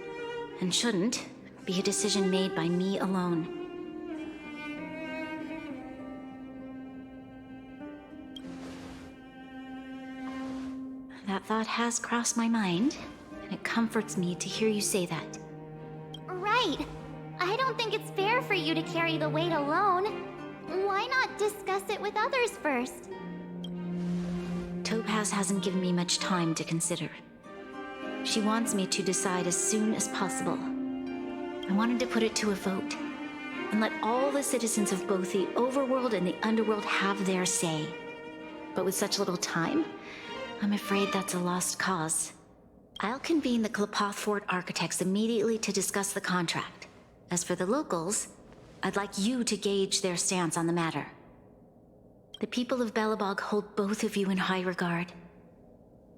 and shouldn't, be a decision made by me alone. That thought has crossed my mind, and it comforts me to hear you say that. Right. I don't think it's fair for you to carry the weight alone. Why not discuss it with others first? Topaz hasn't given me much time to consider. She wants me to decide as soon as possible. I wanted to put it to a vote, and let all the citizens of both the overworld and the underworld have their say. But with such little time, I'm afraid that's a lost cause. I'll convene the Klapoth Fort architects immediately to discuss the contract. As for the locals, I'd like you to gauge their stance on the matter. The people of Belobog hold both of you in high regard.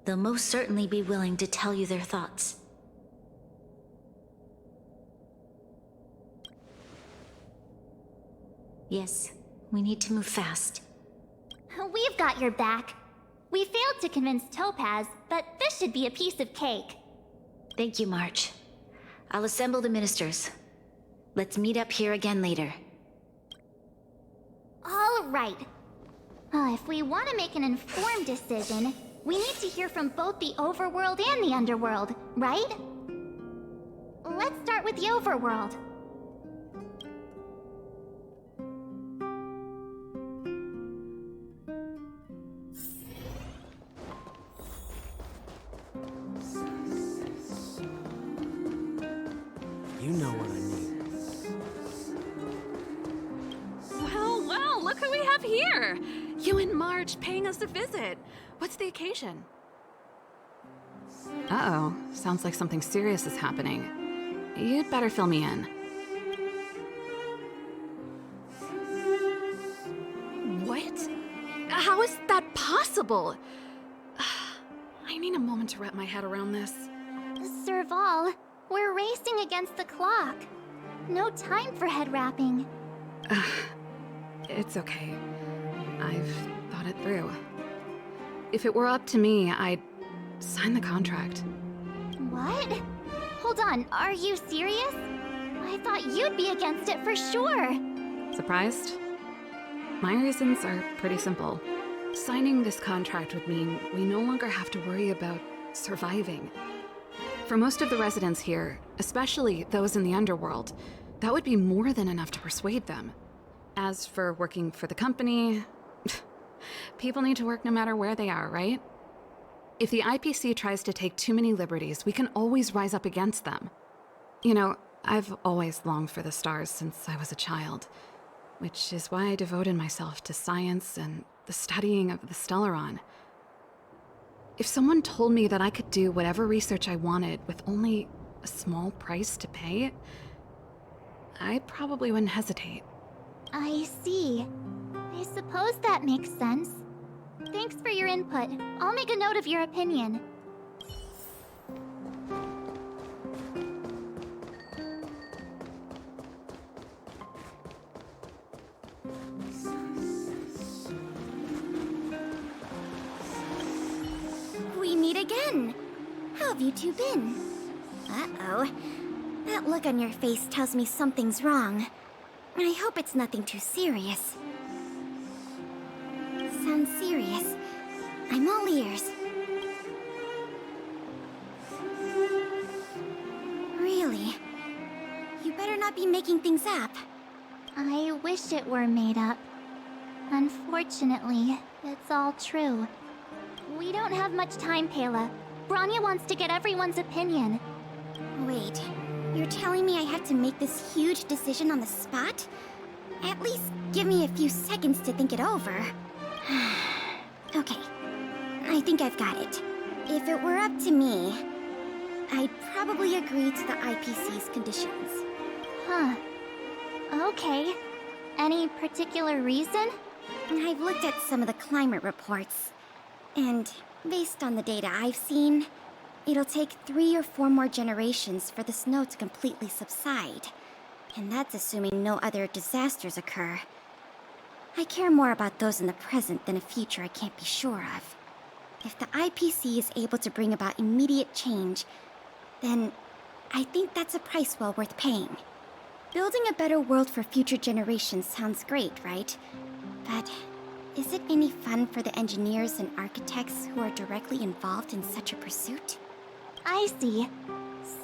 They'll most certainly be willing to tell you their thoughts. Yes, we need to move fast. We've got your back. We failed to convince Topaz, but this should be a piece of cake. Thank you, March. I'll assemble the ministers. Let's meet up here again later. All right. If we want to make an informed decision, we need to hear from both the overworld and the underworld, right? Let's start with the overworld. You know what I mean. Well, look who we have here! You and Marge paying us a visit. What's the occasion? Uh-oh. Sounds like something serious is happening. You'd better fill me in. What? How is that possible? I need a moment to wrap my head around this. Serval, we're racing against the clock. No time for head wrapping. It's okay. I've thought it through. If it were up to me, I'd sign the contract. What? Hold on, are you serious? I thought you'd be against it for sure. Surprised? My reasons are pretty simple. Signing this contract would mean we no longer have to worry about surviving. For most of the residents here, especially those in the underworld, that would be more than enough to persuade them. As for working for the company, people need to work no matter where they are, right? If the IPC tries to take too many liberties, we can always rise up against them. You know, I've always longed for the stars since I was a child, which is why I devoted myself to science and the studying of the Stellaron. If someone told me that I could do whatever research I wanted with only a small price to pay, I probably wouldn't hesitate. I see. I suppose that makes sense. Thanks for your input. I'll make a note of your opinion. We meet again. How have you two been? Uh-oh. That look on your face tells me something's wrong. I hope it's nothing too serious. Sounds serious. I'm all ears. Really? You better not be making things up. I wish it were made up. Unfortunately, it's all true. We don't have much time, Pela. Branya wants to get everyone's opinion. Wait, you're telling me I have to make this huge decision on the spot? At least give me a few seconds to think it over. Okay, I think I've got it. If it were up to me, I'd probably agree to the IPC's conditions. Huh. Okay. Any particular reason? I've looked at some of the climate reports, and based on the data I've seen, it'll take 3 or 4 more generations for the snow to completely subside. And that's assuming no other disasters occur. I care more about those in the present than a future I can't be sure of. If the IPC is able to bring about immediate change, then I think that's a price well worth paying. Building a better world for future generations sounds great, right? But is it any fun for the engineers and architects who are directly involved in such a pursuit? I see.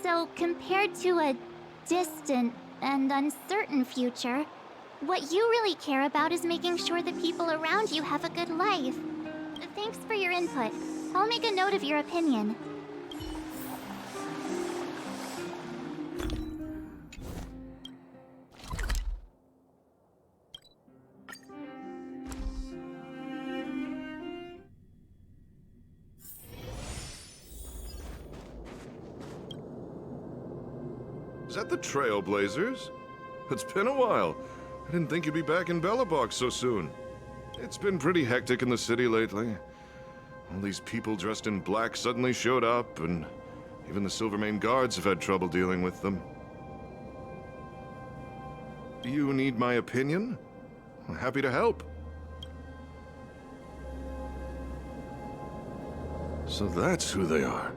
So compared to a distant and uncertain future, what you really care about is making sure the people around you have a good life. Thanks for your input. I'll make a note of your opinion. Is that the Trailblazers? It's been a while. I didn't think you'd be back in Belobog so soon. It's been pretty hectic in the city lately. All these people dressed in black suddenly showed up, and even the Silvermane guards have had trouble dealing with them. Do you need my opinion? I'm happy to help. So that's who they are.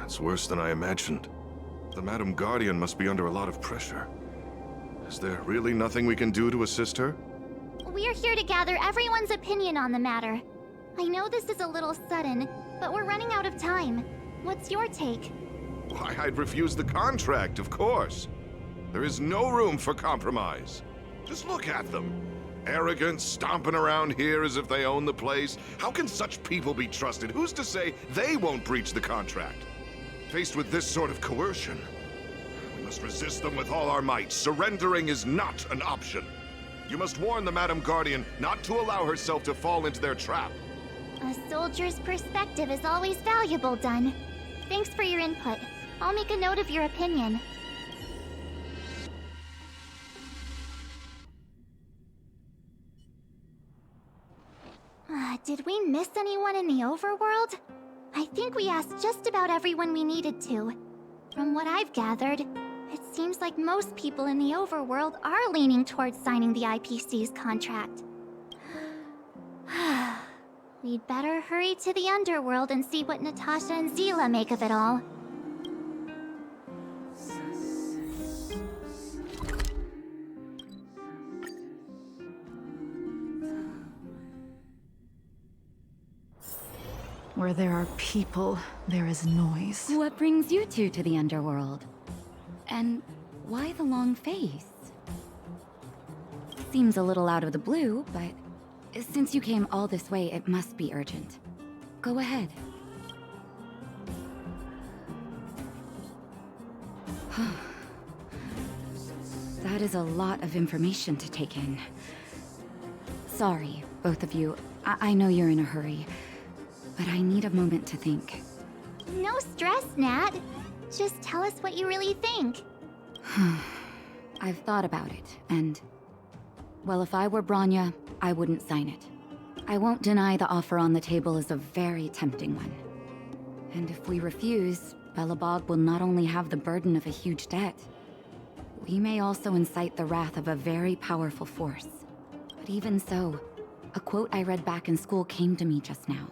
It's worse than I imagined. The Madam Guardian must be under a lot of pressure. Is there really nothing we can do to assist her? We're here to gather everyone's opinion on the matter. I know this is a little sudden, but we're running out of time. What's your take? Why, I'd refuse the contract, of course. There is no room for compromise. Just look at them. Arrogant, stomping around here as if they own the place. How can such people be trusted? Who's to say they won't breach the contract? Faced with this sort of coercion, we must resist them with all our might. Surrendering is not an option. You must warn the Madam Guardian not to allow herself to fall into their trap. A soldier's perspective is always valuable, Dun. Thanks for your input. I'll make a note of your opinion. Did we miss anyone in the overworld? I think we asked just about everyone we needed to. From what I've gathered, it seems like most people in the overworld are leaning towards signing the IPC's contract. We'd better hurry to the underworld and see what Natasha and Zila make of it all. Where there are people, there is noise. What brings you two to the underworld? And why the long face? Seems a little out of the blue, but since you came all this way, it must be urgent. Go ahead. That is a lot of information to take in. Sorry, both of you. I know you're in a hurry, but I need a moment to think. No stress, Nat. Just tell us what you really think. I've thought about it, and... well, if I were Branya, I wouldn't sign it. I won't deny the offer on the table is a very tempting one. And if we refuse, Belobog will not only have the burden of a huge debt, we may also incite the wrath of a very powerful force. But even so, a quote I read back in school came to me just now.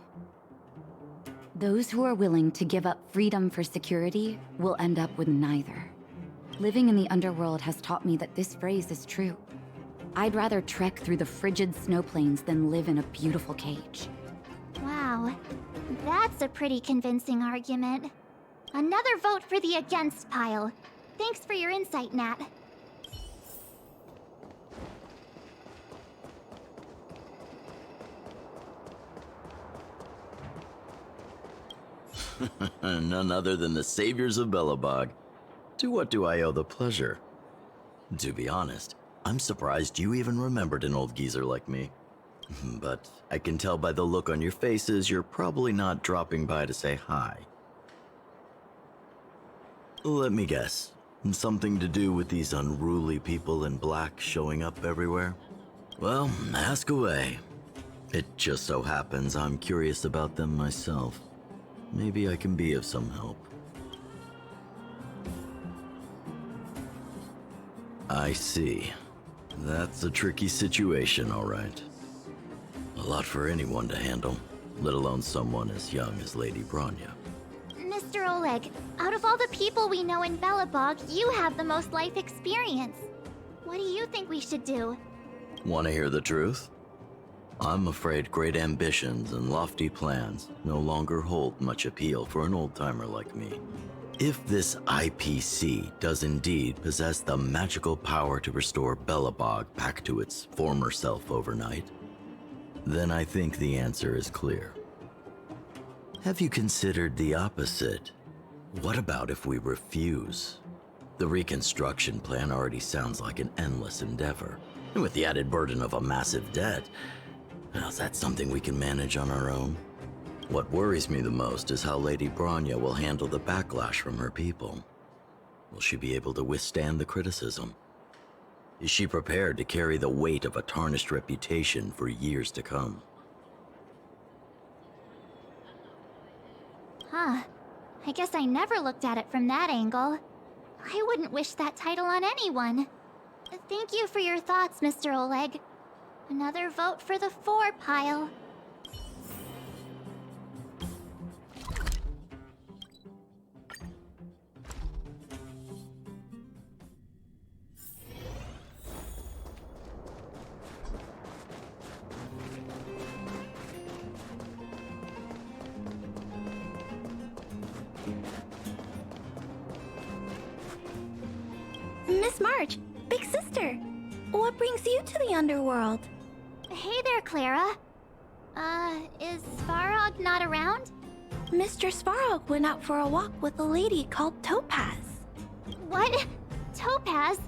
Those who are willing to give up freedom for security will end up with neither. Living in the underworld has taught me that this phrase is true. I'd rather trek through the frigid snow plains than live in a beautiful cage. Wow, that's a pretty convincing argument. Another vote for the against pile. Thanks for your insight, Nat. None other than the saviors of Belobog. To what do I owe the pleasure? To be honest, I'm surprised you even remembered an old geezer like me. But I can tell by the look on your faces you're probably not dropping by to say hi. Let me guess. Something to do with these unruly people in black showing up everywhere? Well, ask away. It just so happens I'm curious about them myself. Maybe I can be of some help. I see. That's a tricky situation, all right. A lot for anyone to handle, let alone someone as young as Lady Bronya. Mr. Oleg, out of all the people we know in Belobog, you have the most life experience. What do you think we should do? Want to hear the truth? I'm afraid great ambitions and lofty plans no longer hold much appeal for an old-timer like me. If this IPC does indeed possess the magical power to restore Belobog back to its former self overnight, then I think the answer is clear. Have you considered the opposite? What about if we refuse? The reconstruction plan already sounds like an endless endeavor, and with the added burden of a massive debt, now, is that something we can manage on our own? What worries me the most is how Lady Bronya will handle the backlash from her people. Will she be able to withstand the criticism? Is she prepared to carry the weight of a tarnished reputation for years to come? Huh. I guess I never looked at it from that angle. I wouldn't wish that title on anyone. Thank you for your thoughts, Mr. Oleg. Another vote for the 4 pile. Miss March, big sister, what brings you to the underworld? Hey there, Clara. Is Svarog not around? Mr. Svarog went out for a walk with a lady called Topaz. What? Topaz?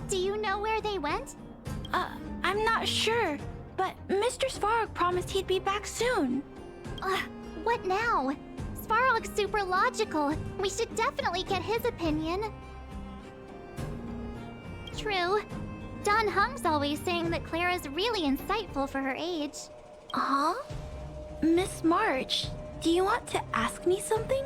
Do you know where they went? I'm not sure, but Mr. Svarog promised he'd be back soon. What now? Svarog's super logical. We should definitely get his opinion. True. Don Hung's always saying that Clara's really insightful for her age. Huh? Miss March, do you want to ask me something?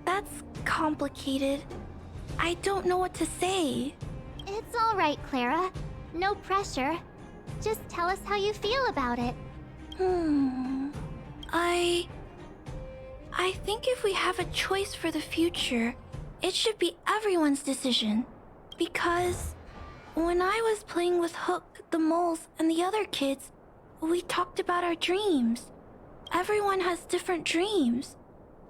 That's complicated. I don't know what to say. It's all right, Clara. No pressure. Just tell us how you feel about it. I think if we have a choice for the future, it should be everyone's decision. Because when I was playing with Hook, the moles, and the other kids, we talked about our dreams. Everyone has different dreams.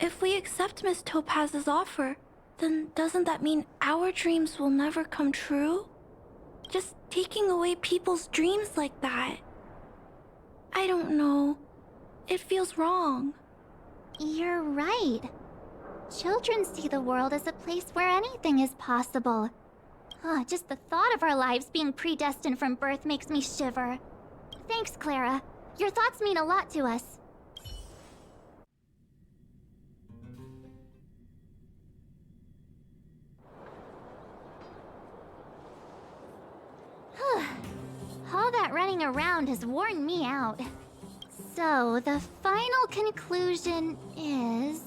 If we accept Miss Topaz's offer, then doesn't that mean our dreams will never come true? Just taking away people's dreams like that. I don't know. It feels wrong. You're right. Children see the world as a place where anything is possible. Just the thought of our lives being predestined from birth makes me shiver. Thanks, Clara. Your thoughts mean a lot to us. All that running around has worn me out. So, the final conclusion is...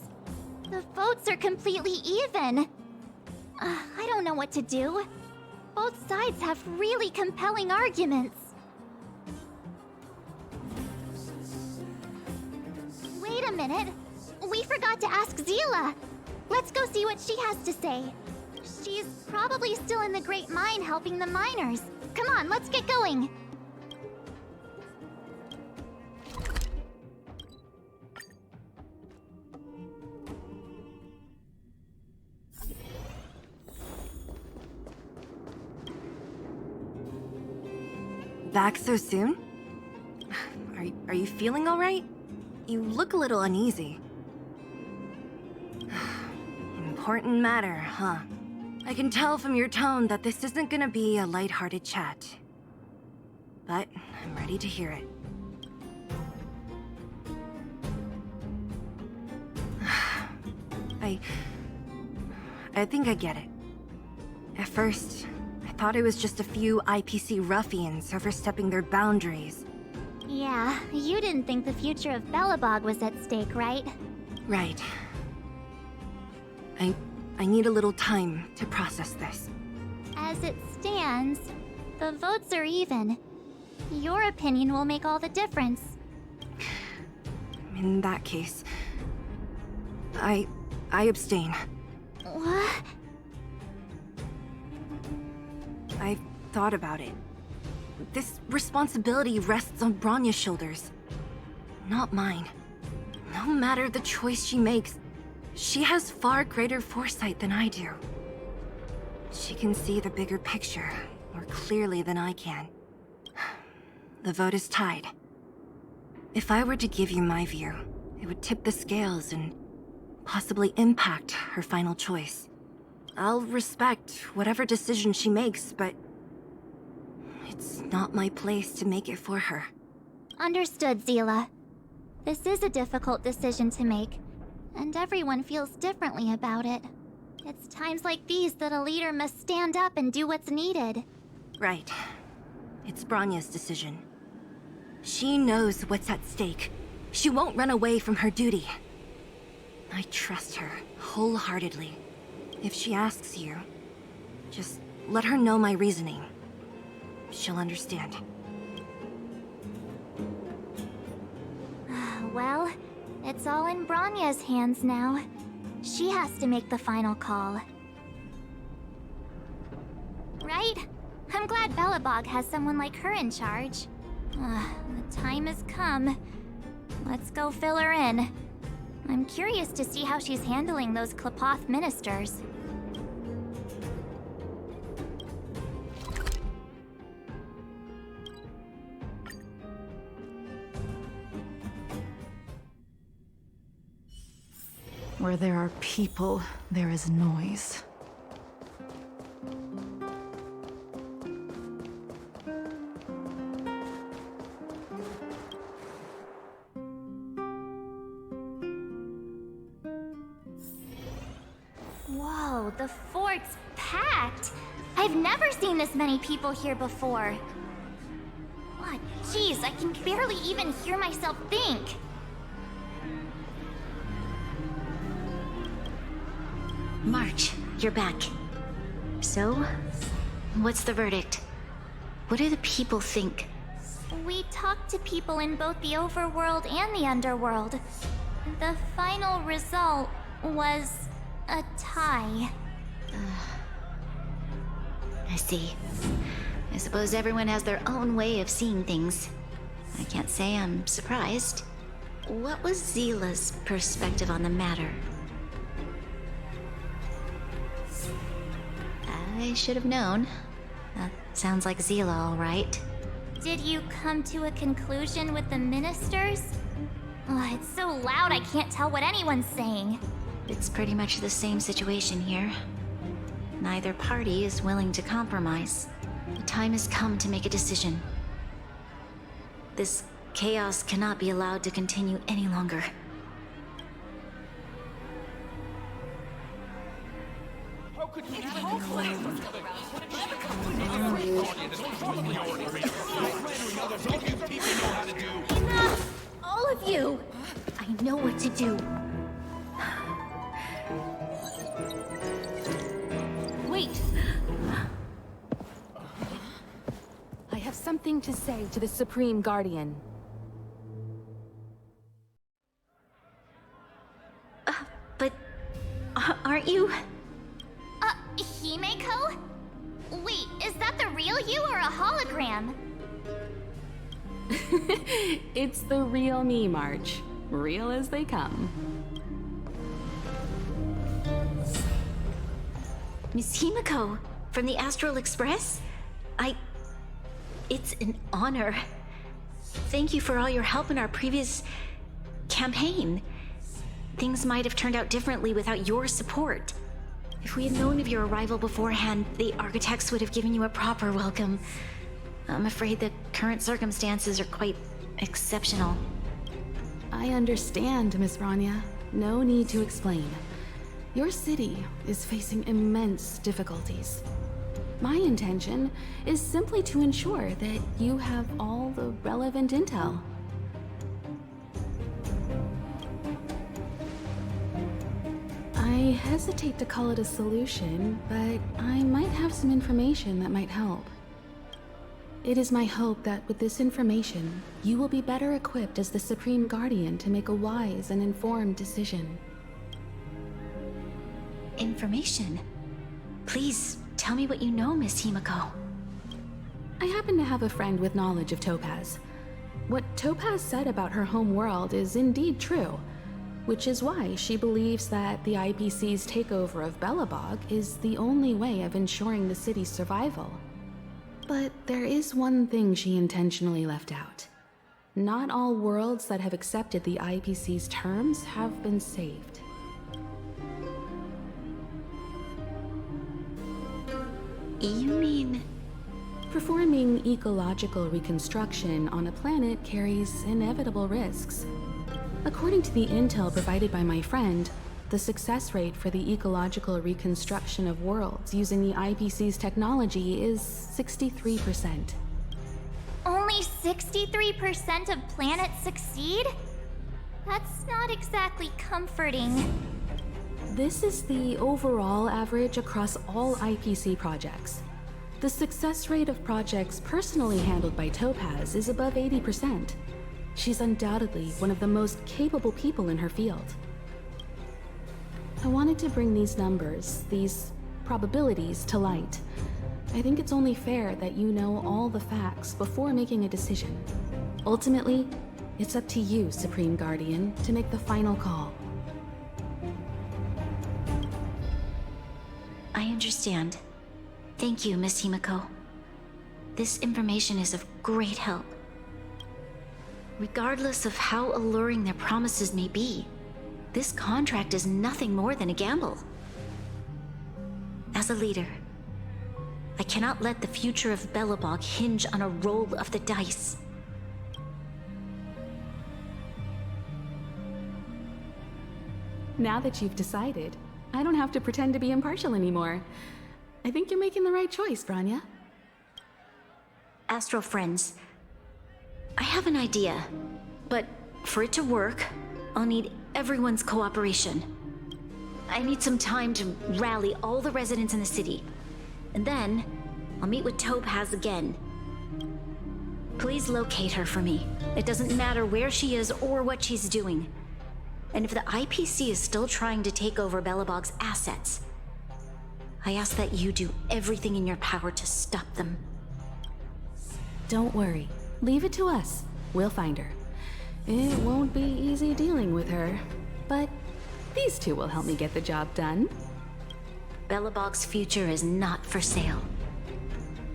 the votes are completely even. I don't know what to do. Both sides have really compelling arguments. Wait a minute. We forgot to ask Zila. Let's go see what she has to say. She's probably still in the Great Mine helping the miners. Come on, let's get going. Back so soon? Are you feeling all right? You look a little uneasy. Important matter, huh? I can tell from your tone that this isn't gonna be a lighthearted chat. But I'm ready to hear it. I think I get it. At first, I thought it was just a few IPC ruffians overstepping their boundaries. Yeah, you didn't think the future of Belobog was at stake, right? Right. I need a little time to process this. As it stands, the votes are even. Your opinion will make all the difference. In that case, I abstain. What? I've thought about it. This responsibility rests on Bronya's shoulders, not mine. No matter the choice she makes, she has far greater foresight than I do. She can see the bigger picture more clearly than I can. The vote is tied. If I were to give you my view, it would tip the scales and possibly impact her final choice. I'll respect whatever decision she makes, but it's not my place to make it for her. Understood, Zila. This is a difficult decision to make, and everyone feels differently about it. It's times like these that a leader must stand up and do what's needed. Right. It's Bronya's decision. She knows what's at stake. She won't run away from her duty. I trust her wholeheartedly. If she asks you, just let her know my reasoning. She'll understand. Well, it's all in Bronya's hands now. She has to make the final call. Right? I'm glad Belobog has someone like her in charge. The time has come. Let's go fill her in. I'm curious to see how she's handling those Klapoth ministers. Where there are people, there is noise. Whoa, the fort's packed! I've never seen this many people here before. What? Jeez, I can barely even hear myself think. March, you're back. So, what's the verdict? What do the people think? We talked to people in both the overworld and the underworld. The final result was a tie. I see. I suppose everyone has their own way of seeing things. I can't say I'm surprised. What was Zila's perspective on the matter? I should have known. That sounds like Zila, all right. Did you come to a conclusion with the ministers? Oh, it's so loud I can't tell what anyone's saying. It's pretty much the same situation here. Neither party is willing to compromise. The time has come to make a decision. This chaos cannot be allowed to continue any longer. All of you! I know what to do. Wait! something to say to the Supreme Guardian. But aren't you? Himeko? Wait, is that the real you or a hologram? It's the real me, March. Real as they come. Miss Himeko, from the Astral Express? It's an honor. Thank you for all your help in our previous campaign. Things might have turned out differently without your support. If we had known of your arrival beforehand, the architects would have given you a proper welcome. I'm afraid the current circumstances are quite exceptional. I understand, Miss Rania. No need to explain. Your city is facing immense difficulties. My intention is simply to ensure that you have all the relevant intel. I hesitate to call it a solution, but I might have some information that might help. It is my hope that with this information, you will be better equipped as the Supreme Guardian to make a wise and informed decision. Information? Please, tell me what you know, Miss Himeko. I happen to have a friend with knowledge of Topaz. What Topaz said about her home world is indeed true, which is why she believes that the IPC's takeover of Belobog is the only way of ensuring the city's survival. But there is one thing she intentionally left out. Not all worlds that have accepted the IPC's terms have been saved. You mean... Performing ecological reconstruction on a planet carries inevitable risks. According to the intel provided by my friend, the success rate for the ecological reconstruction of worlds using the IPC's technology is 63%. Only 63% of planets succeed? That's not exactly comforting. This is the overall average across all IPC projects. The success rate of projects personally handled by Topaz is above 80%. She's undoubtedly one of the most capable people in her field. I wanted to bring these numbers, these probabilities, to light. I think it's only fair that you know all the facts before making a decision. Ultimately, it's up to you, Supreme Guardian, to make the final call. I understand. Thank you, Miss Himeko. This information is of great help. Regardless of how alluring their promises may be, this contract is nothing more than a gamble. As a leader, I cannot let the future of Belobog hinge on a roll of the dice. Now that you've decided, I don't have to pretend to be impartial anymore. I think you're making the right choice, Branya. Astro friends, I have an idea, but for it to work, I'll need everyone's cooperation. I need some time to rally all the residents in the city, and then I'll meet with Topaz again. Please locate her for me. It doesn't matter where she is or what she's doing. And if the IPC is still trying to take over Belobog's assets, I ask that you do everything in your power to stop them. Don't worry. Leave it to us. We'll find her. It won't be easy dealing with her, but these two will help me get the job done. Belobog's future is not for sale.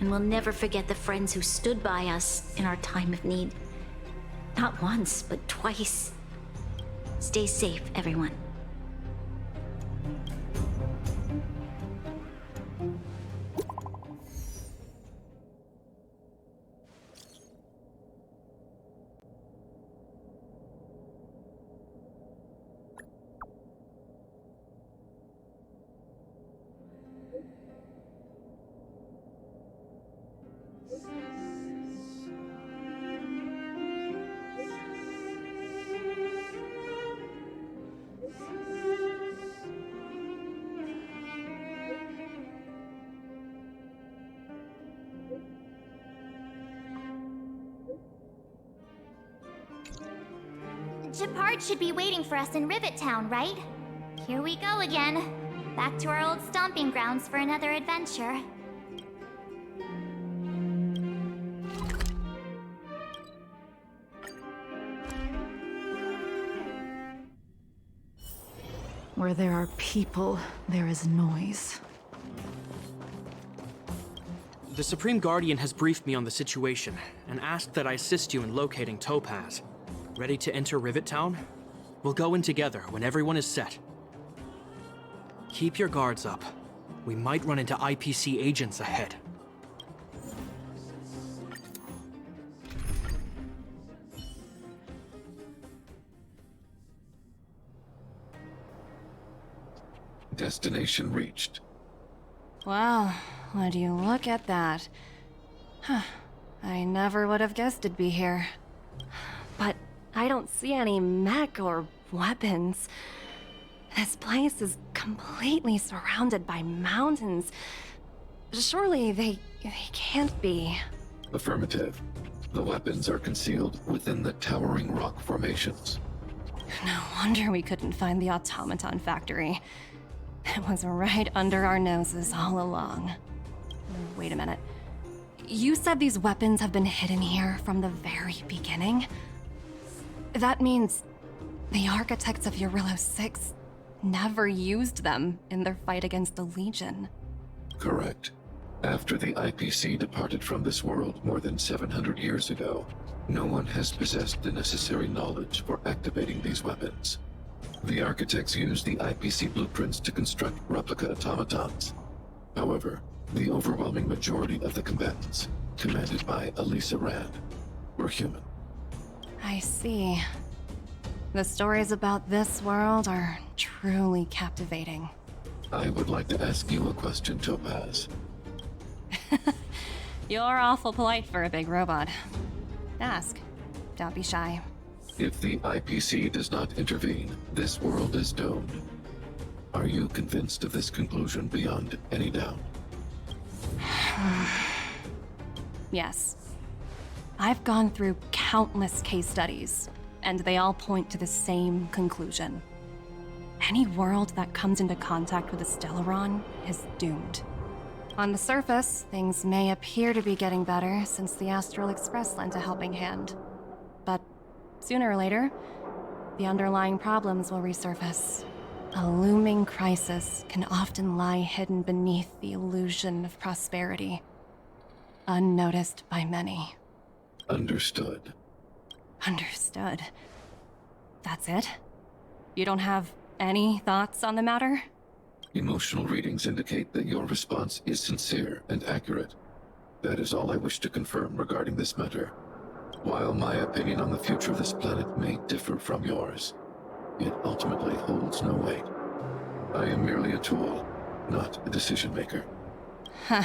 And we'll never forget the friends who stood by us in our time of need. Not once, but twice. Stay safe, everyone. Shepard should be waiting for us in Rivet Town, right? Here we go again. Back to our old stomping grounds for another adventure. Where there are people, there is noise. The Supreme Guardian has briefed me on the situation and asked that I assist you in locating Topaz. Ready to enter Rivet Town? We'll go in together when everyone is set. Keep your guards up. We might run into IPC agents ahead. Destination reached. Wow, would you look at that? Huh. I never would have guessed it'd be here. But I don't see any mech or weapons. This place is completely surrounded by mountains. Surely they can't be. Affirmative. The weapons are concealed within the towering rock formations. No wonder we couldn't find the automaton factory. It was right under our noses all along. Wait a minute. You said these weapons have been hidden here from the very beginning? That means the architects of Eurillo 6 never used them in their fight against the Legion. Correct. After the IPC departed from this world more than 700 years ago, no one has possessed the necessary knowledge for activating these weapons. The architects used the IPC blueprints to construct replica automatons. However, the overwhelming majority of the combatants, commanded by Elisa Rand, were human. I see. The stories about this world are truly captivating. I would like to ask you a question, Topaz. You're awful polite for a big robot. Ask. Don't be shy. If the IPC does not intervene, this world is doomed. Are you convinced of this conclusion beyond any doubt? Yes. I've gone through countless case studies, and they all point to the same conclusion. Any world that comes into contact with a Stellaron is doomed. On the surface, things may appear to be getting better since the Astral Express lent a helping hand. But sooner or later, the underlying problems will resurface. A looming crisis can often lie hidden beneath the illusion of prosperity, unnoticed by many. Understood. Understood. That's it? You don't have any thoughts on the matter? Emotional readings indicate that your response is sincere and accurate. That is all I wish to confirm regarding this matter. While my opinion on the future of this planet may differ from yours, it ultimately holds no weight. I am merely a tool, not a decision-maker. Huh.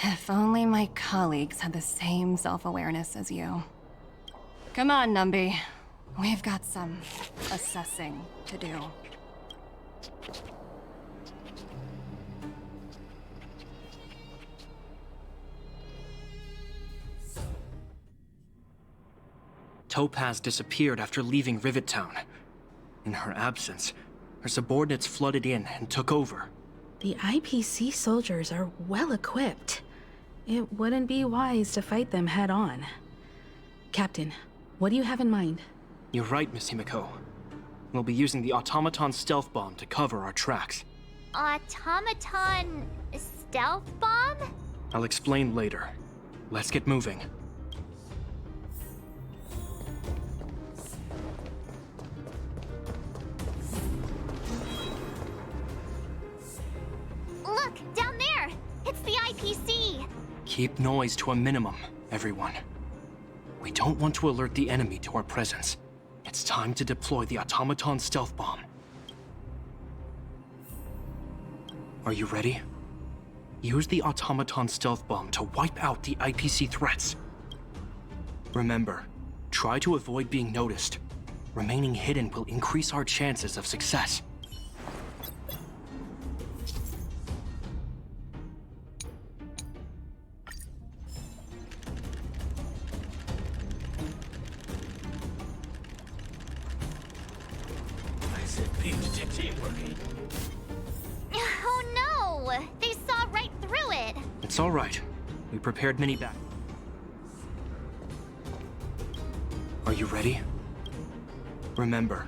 If only my colleagues had the same self-awareness as you. Come on, Numby. We've got some assessing to do. Topaz disappeared after leaving Rivet Town. In her absence, her subordinates flooded in and took over. The IPC soldiers are well equipped. It wouldn't be wise to fight them head on. Captain, what do you have in mind? You're right, Miss Himiko. We'll be using the automaton stealth bomb to cover our tracks. Automaton stealth bomb? I'll explain later. Let's get moving. Look, down there! It's the IPC! Keep noise to a minimum, everyone. We don't want to alert the enemy to our presence. It's time to deploy the automaton stealth bomb. Are you ready? Use the automaton stealth bomb to wipe out the IPC threats. Remember, try to avoid being noticed. Remaining hidden will increase our chances of success. teamworky. Oh no! They saw right through it! It's all right. We prepared many back. Are you ready? Remember.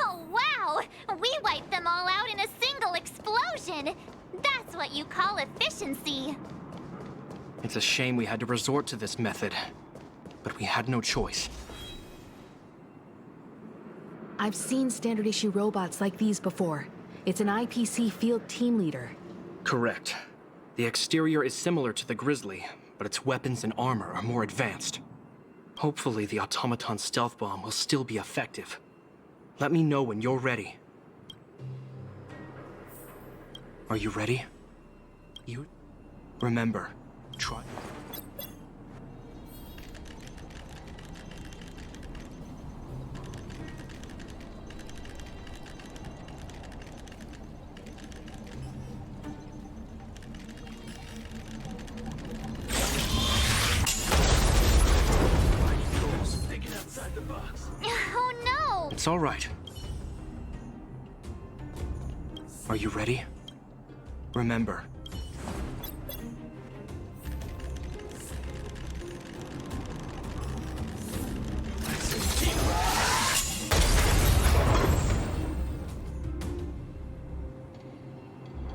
Oh wow! We wiped them all out in a single explosion! That's what you call efficiency! It's a shame we had to resort to this method, but we had no choice. I've seen standard issue robots like these before. It's an IPC field team leader. Correct. The exterior is similar to the Grizzly, but its weapons and armor are more advanced. Hopefully the automaton stealth bomb will still be effective. Let me know when you're ready. Are you ready? You... Remember, try... Oh no! It's all right. Are you ready? Remember.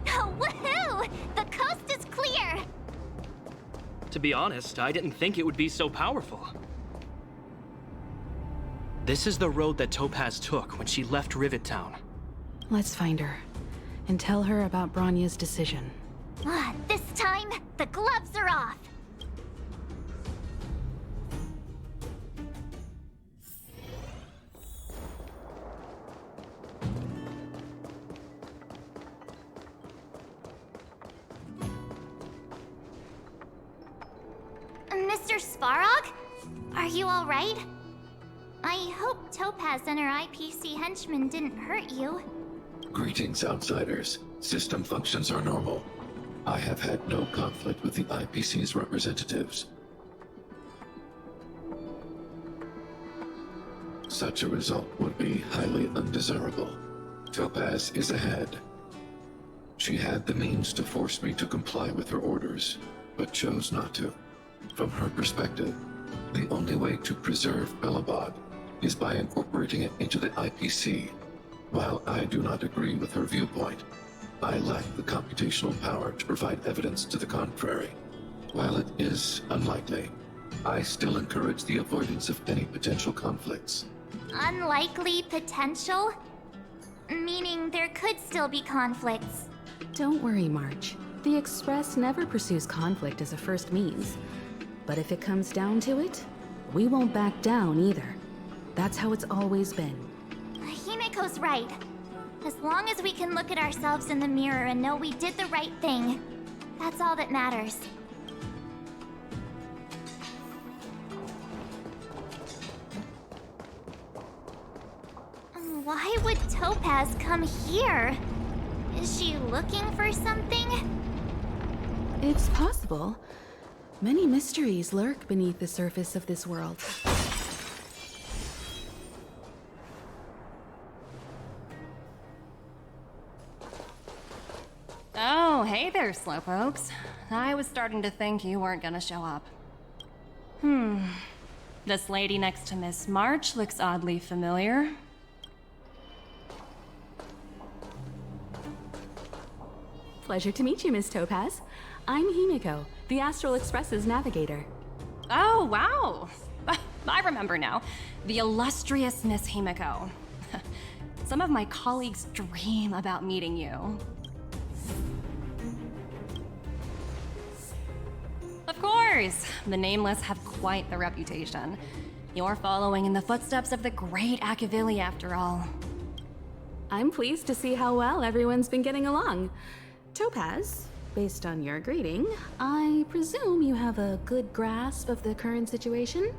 Woohoo! The coast is clear! To be honest, I didn't think it would be so powerful. This is the road that Topaz took when she left Rivet Town. Let's find her and tell her about Bronya's decision. This time, the gloves are off! Mr. Sparrock? Are you alright? I hope Topaz and her IPC henchmen didn't hurt you. Greetings, outsiders. System functions are normal. I have had no conflict with the IPC's representatives. Such a result would be highly undesirable. Topaz is ahead. She had the means to force me to comply with her orders, but chose not to. From her perspective, the only way to preserve Belobog is by incorporating it into the IPC. While I do not agree with her viewpoint, I lack the computational power to provide evidence to the contrary. While it is unlikely, I still encourage the avoidance of any potential conflicts. Unlikely potential? Meaning there could still be conflicts. Don't worry, March. The Express never pursues conflict as a first means. But if it comes down to it, we won't back down either. That's how it's always been. Himiko's right. As long as we can look at ourselves in the mirror and know we did the right thing, that's all that matters. Why would Topaz come here? Is she looking for something? It's possible. Many mysteries lurk beneath the surface of this world. Oh, hey there, Slowpokes. I was starting to think you weren't gonna show up. This lady next to Miss March looks oddly familiar. Pleasure to meet you, Miss Topaz. I'm Himiko, the Astral Express's navigator. Oh, wow! I remember now. The illustrious Miss Himiko. Some of my colleagues dream about meeting you. Of course! The Nameless have quite the reputation. You're following in the footsteps of the great Akavili, after all. I'm pleased to see how well everyone's been getting along. Topaz, based on your greeting, I presume you have a good grasp of the current situation?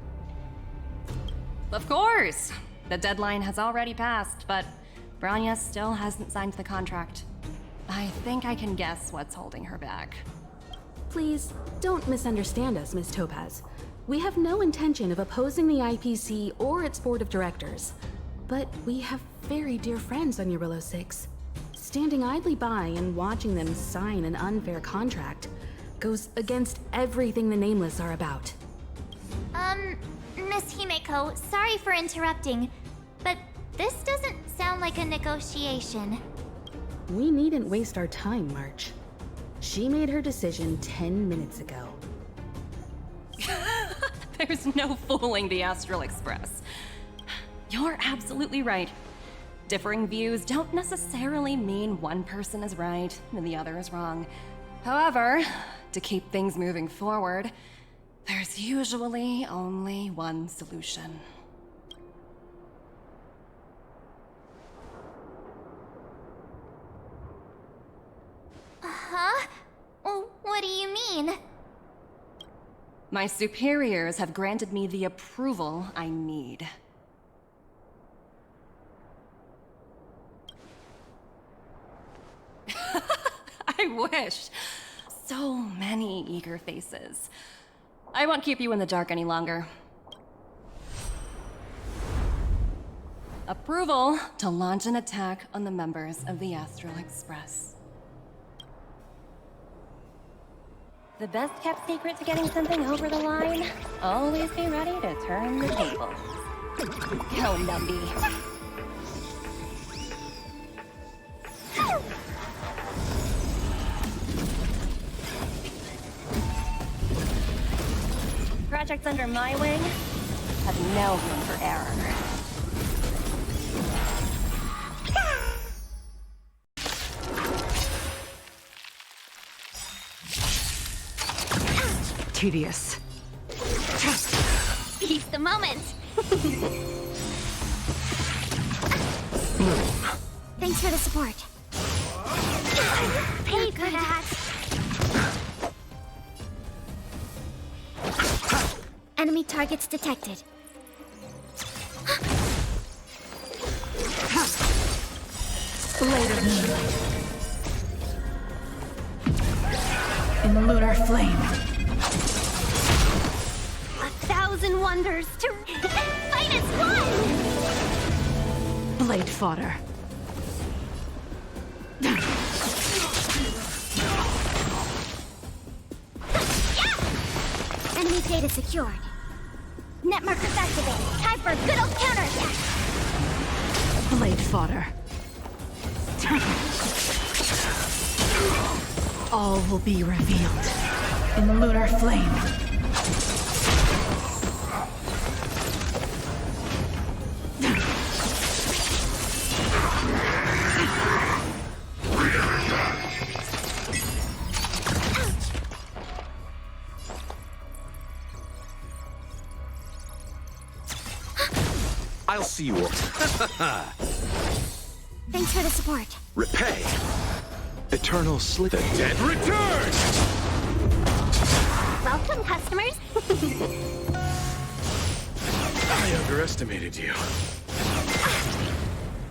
Of course! The deadline has already passed, but Branya still hasn't signed the contract. I think I can guess what's holding her back. Please, don't misunderstand us, Miss Topaz. We have no intention of opposing the IPC or its board of directors. But we have very dear friends on Eurillo 6. Standing idly by and watching them sign an unfair contract goes against everything the Nameless are about. Miss Himeko, sorry for interrupting, but this doesn't sound like a negotiation. We needn't waste our time, March. She made her decision 10 minutes ago. There's no fooling the Astral Express. You're absolutely right. Differing views don't necessarily mean one person is right and the other is wrong. However, to keep things moving forward, there's usually only one solution. Huh? What do you mean? My superiors have granted me the approval I need. I wish. So many eager faces. I won't keep you in the dark any longer. Approval to launch an attack on the members of the Astral Express. The best kept secret to getting something over the line? Always be ready to turn the tables. Go, Numby. Projects under my wing have no room for error. Tedious. Seize the moment. Thanks for the support. Pay for that. Enemy targets detected. Blade of moonlight. In the lunar flame. 1,000 wonders to fight as one! Blade fodder. Enemy data secured. Net markers activated. Time for a good old counterattack. Blade fodder. All will be revealed in the lunar flame. I'll see you all. Thanks for the support. Repay. Eternal sleep. The dead return! Welcome, customers. I underestimated you.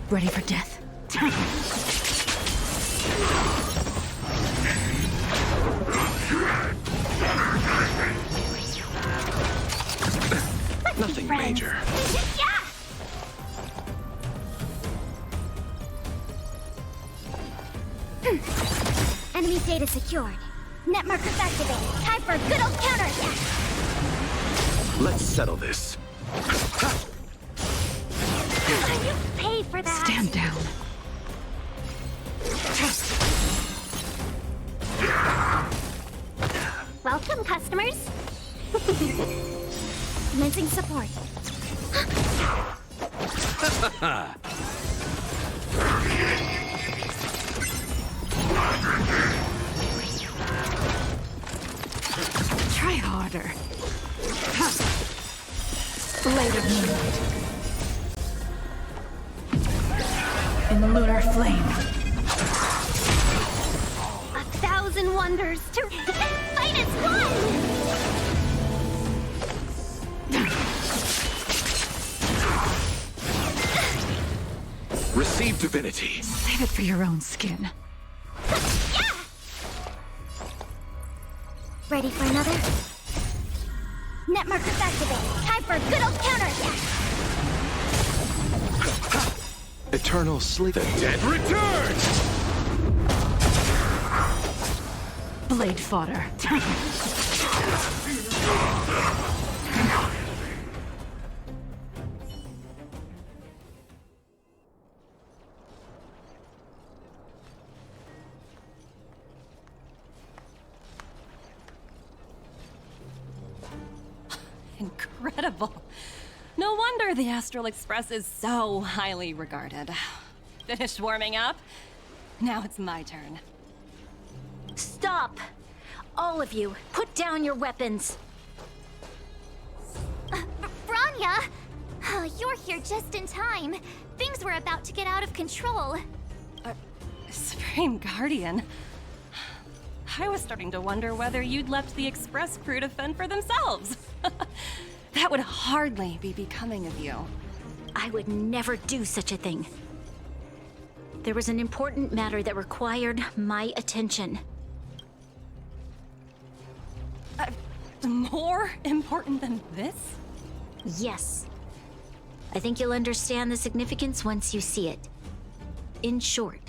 Ready for death. Nothing major. Enemy data secured. Net markers activated. Time for a good old counterattack. Let's settle this. You pay for that. Stand down. Welcome, customers. Commencing support. Try harder. Blade of moonlight. In the lunar flame. 1,000 wonders to fight as one! Receive divinity. Save it for your own skin. Ready for another? Net markers activate. Time for a good old counterattack. Eternal sleep. The Dead return! Blade fodder. Incredible. No wonder the Astral Express is so highly regarded. Finished warming up? Now it's my turn. Stop! All of you, put down your weapons. Branya! Oh, you're here just in time. Things were about to get out of control. Supreme Guardian. I was starting to wonder whether you'd left the Express crew to fend for themselves. That would hardly be becoming of you. I would never do such a thing. There was an important matter that required my attention. More important than this? Yes. I think you'll understand the significance once you see it. In short,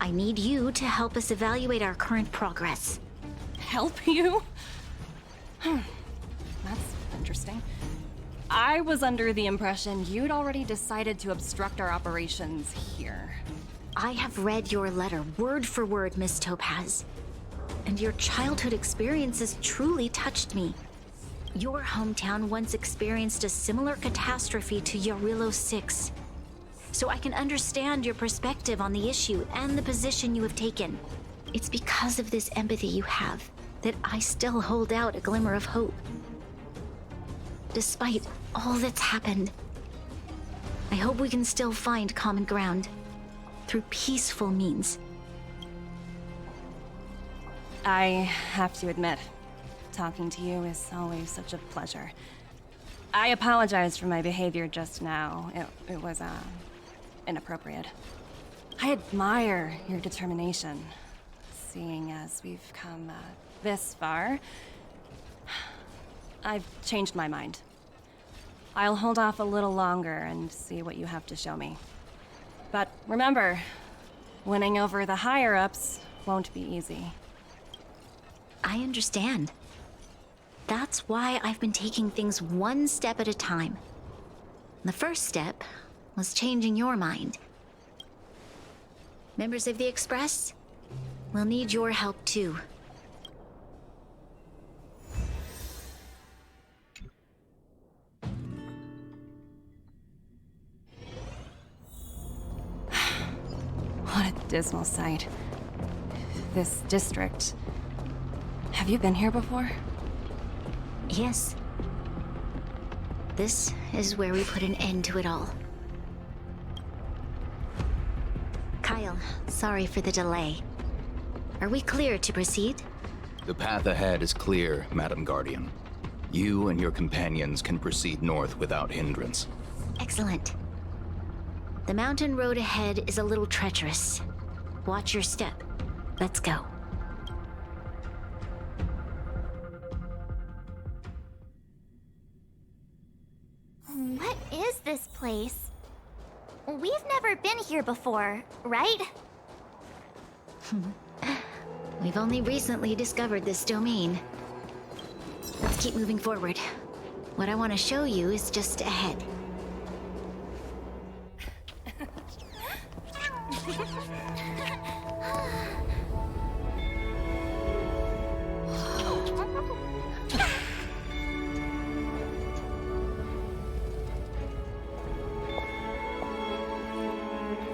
I need you to help us evaluate our current progress. Help you? That's interesting. I was under the impression you'd already decided to obstruct our operations here. I have read your letter word for word, Miss Topaz. And your childhood experiences truly touched me. Your hometown once experienced a similar catastrophe to Yarillo 6. So I can understand your perspective on the issue and the position you have taken. It's because of this empathy you have that I still hold out a glimmer of hope. Despite all that's happened, I hope we can still find common ground through peaceful means. I have to admit, talking to you is always such a pleasure. I apologize for my behavior just now. It was, inappropriate. I admire your determination, seeing as we've come, this far. I've changed my mind. I'll hold off a little longer and see what you have to show me. But remember, winning over the higher-ups won't be easy. I understand. That's why I've been taking things one step at a time. The first step was changing your mind. Members of the Express, we'll need your help too. What a dismal sight. This district. Have you been here before? Yes. This is where we put an end to it all. Kyle, sorry for the delay. Are we clear to proceed? The path ahead is clear, Madam Guardian. You and your companions can proceed north without hindrance. Excellent. The mountain road ahead is a little treacherous. Watch your step. Let's go. What is this place? We've never been here before, right? We've only recently discovered this domain. Let's keep moving forward. What I want to show you is just ahead.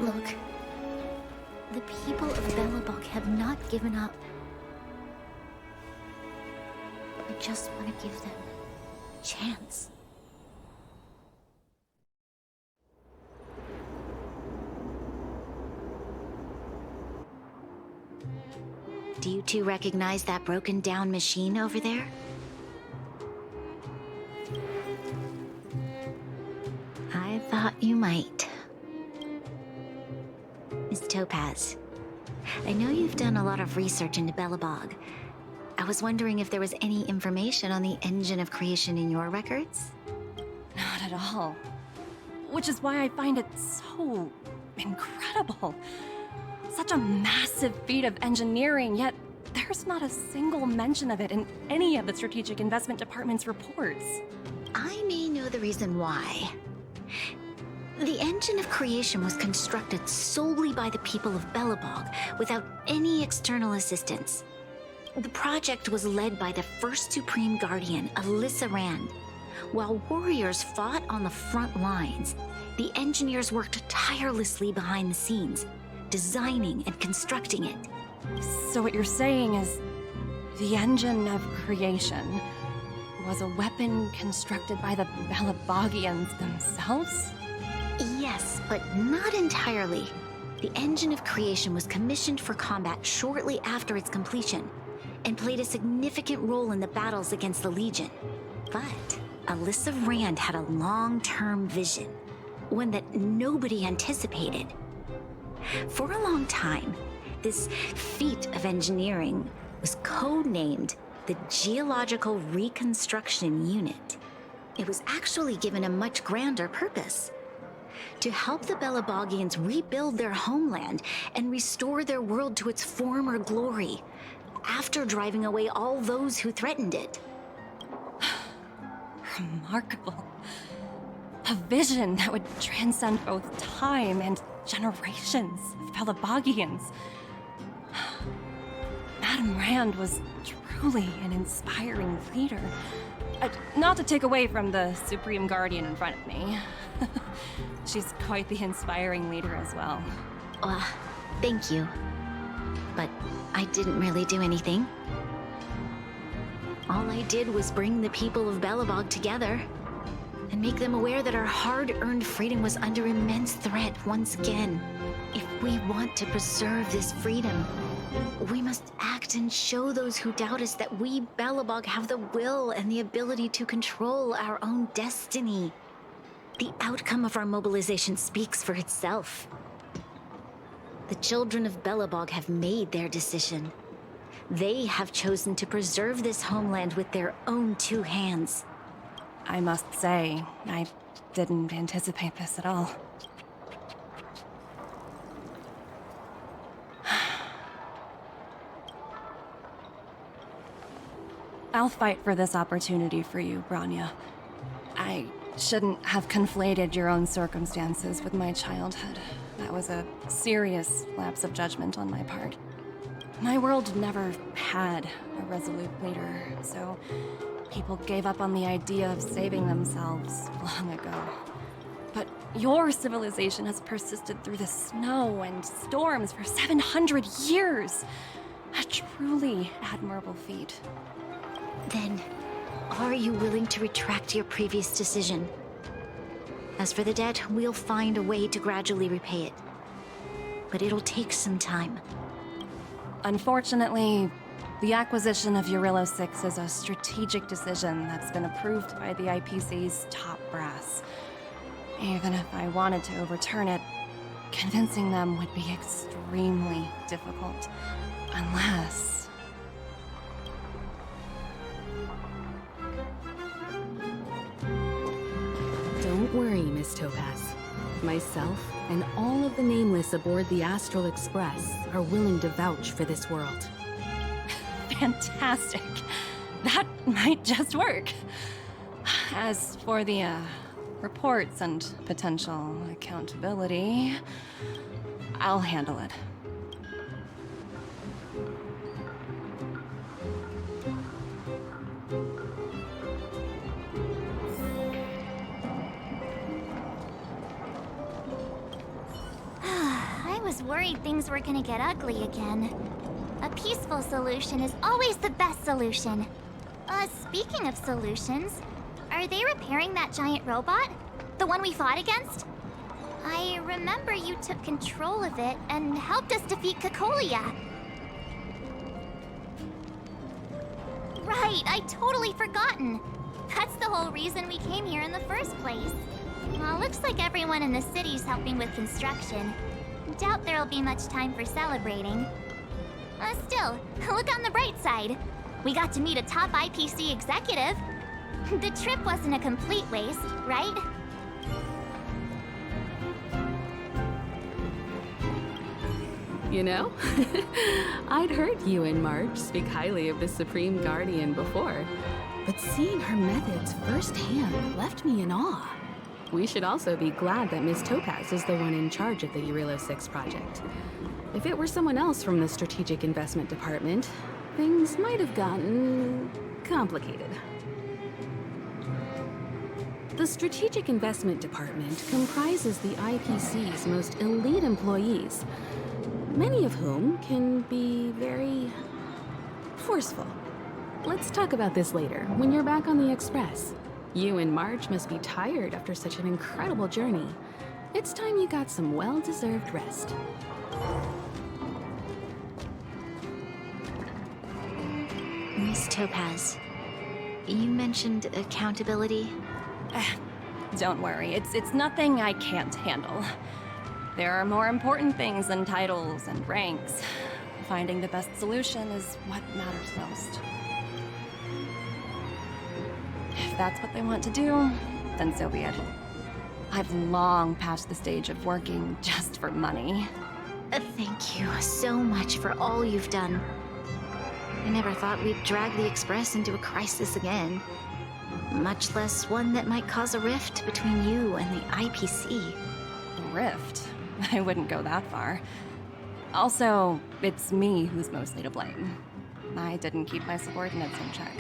Look. The people of Belobog have not given up. I just want to give them a chance. Do you two recognize that broken down machine over there? I thought you might. Miss Topaz, I know you've done a lot of research into Belobog. I was wondering if there was any information on the engine of creation in your records? Not at all. Which is why I find it so incredible. Such a massive feat of engineering, yet there's not a single mention of it in any of the Strategic Investment Department's reports. I may know the reason why. The engine of creation was constructed solely by the people of Belobog, without any external assistance. The project was led by the first Supreme Guardian, Alyssa Rand. While warriors fought on the front lines, the engineers worked tirelessly behind the scenes, designing and constructing it. So what you're saying is, the engine of creation was a weapon constructed by the Belabogians themselves? Yes, but not entirely. The engine of creation was commissioned for combat shortly after its completion, and played a significant role in the battles against the Legion. But Alyssa Rand had a long-term vision, one that nobody anticipated. For a long time, this feat of engineering was codenamed the Geological Reconstruction Unit. It was actually given a much grander purpose: to help the Belabogians rebuild their homeland and restore their world to its former glory, after driving away all those who threatened it. Remarkable. A vision that would transcend both time and generations of Belabogians. Madame Rand was truly an inspiring leader. Not to take away from the Supreme Guardian in front of me. She's quite the inspiring leader as well. Thank you. But I didn't really do anything. All I did was bring the people of Belobog together and make them aware that our hard-earned freedom was under immense threat once again. If we want to preserve this freedom, we must act and show those who doubt us that we Belobog have the will and the ability to control our own destiny. The outcome of our mobilization speaks for itself. The children of Belobog have made their decision. They have chosen to preserve this homeland with their own two hands. I must say, I didn't anticipate this at all. I'll fight for this opportunity for you, Branya. I shouldn't have conflated your own circumstances with my childhood. That was a serious lapse of judgment on my part. My world never had a resolute leader, so people gave up on the idea of saving themselves long ago. But your civilization has persisted through the snow and storms for 700 years. A truly admirable feat. Then, are you willing to retract your previous decision? As for the debt, we'll find a way to gradually repay it. But it'll take some time. Unfortunately, the acquisition of Eurillo 6 is a strategic decision that's been approved by the IPC's top brass. Even if I wanted to overturn it, convincing them would be extremely difficult. Unless... Don't worry, Miss Topaz. Myself and all of the Nameless aboard the Astral Express are willing to vouch for this world. Fantastic. That might just work. As for the, reports and potential accountability, I'll handle it. I was worried things were gonna get ugly again. A peaceful solution is always the best solution. Speaking of solutions, are they repairing that giant robot? The one we fought against? I remember you took control of it and helped us defeat Cocolia. right, I totally forgotten. That's the whole reason we came here in the first place. Well, looks like everyone in the city's helping with construction. Doubt there'll be much time for celebrating. Still, look on the bright side. We got to meet a top IPC executive. The trip wasn't a complete waste, right? You know, I'd heard you and March speak highly of the Supreme Guardian before, but seeing her methods firsthand left me in awe. We should also be glad that Miss Topaz is the one in charge of the Eurilo 6 project. If it were someone else from the Strategic Investment Department, things might have gotten complicated. The Strategic Investment Department comprises the IPC's most elite employees, many of whom can be very forceful. Let's talk about this later, when you're back on the Express. You and March must be tired after such an incredible journey. It's time you got some well-deserved rest. Miss Topaz, you mentioned accountability. Don't worry, it's nothing I can't handle. There are more important things than titles and ranks. Finding the best solution is what matters most. If that's what they want to do, then so be it. I've long passed the stage of working just for money. Thank you so much for all you've done. I never thought we'd drag the Express into a crisis again. Much less one that might cause a rift between you and the IPC. Rift? I wouldn't go that far. Also, it's me who's mostly to blame. I didn't keep my subordinates in check.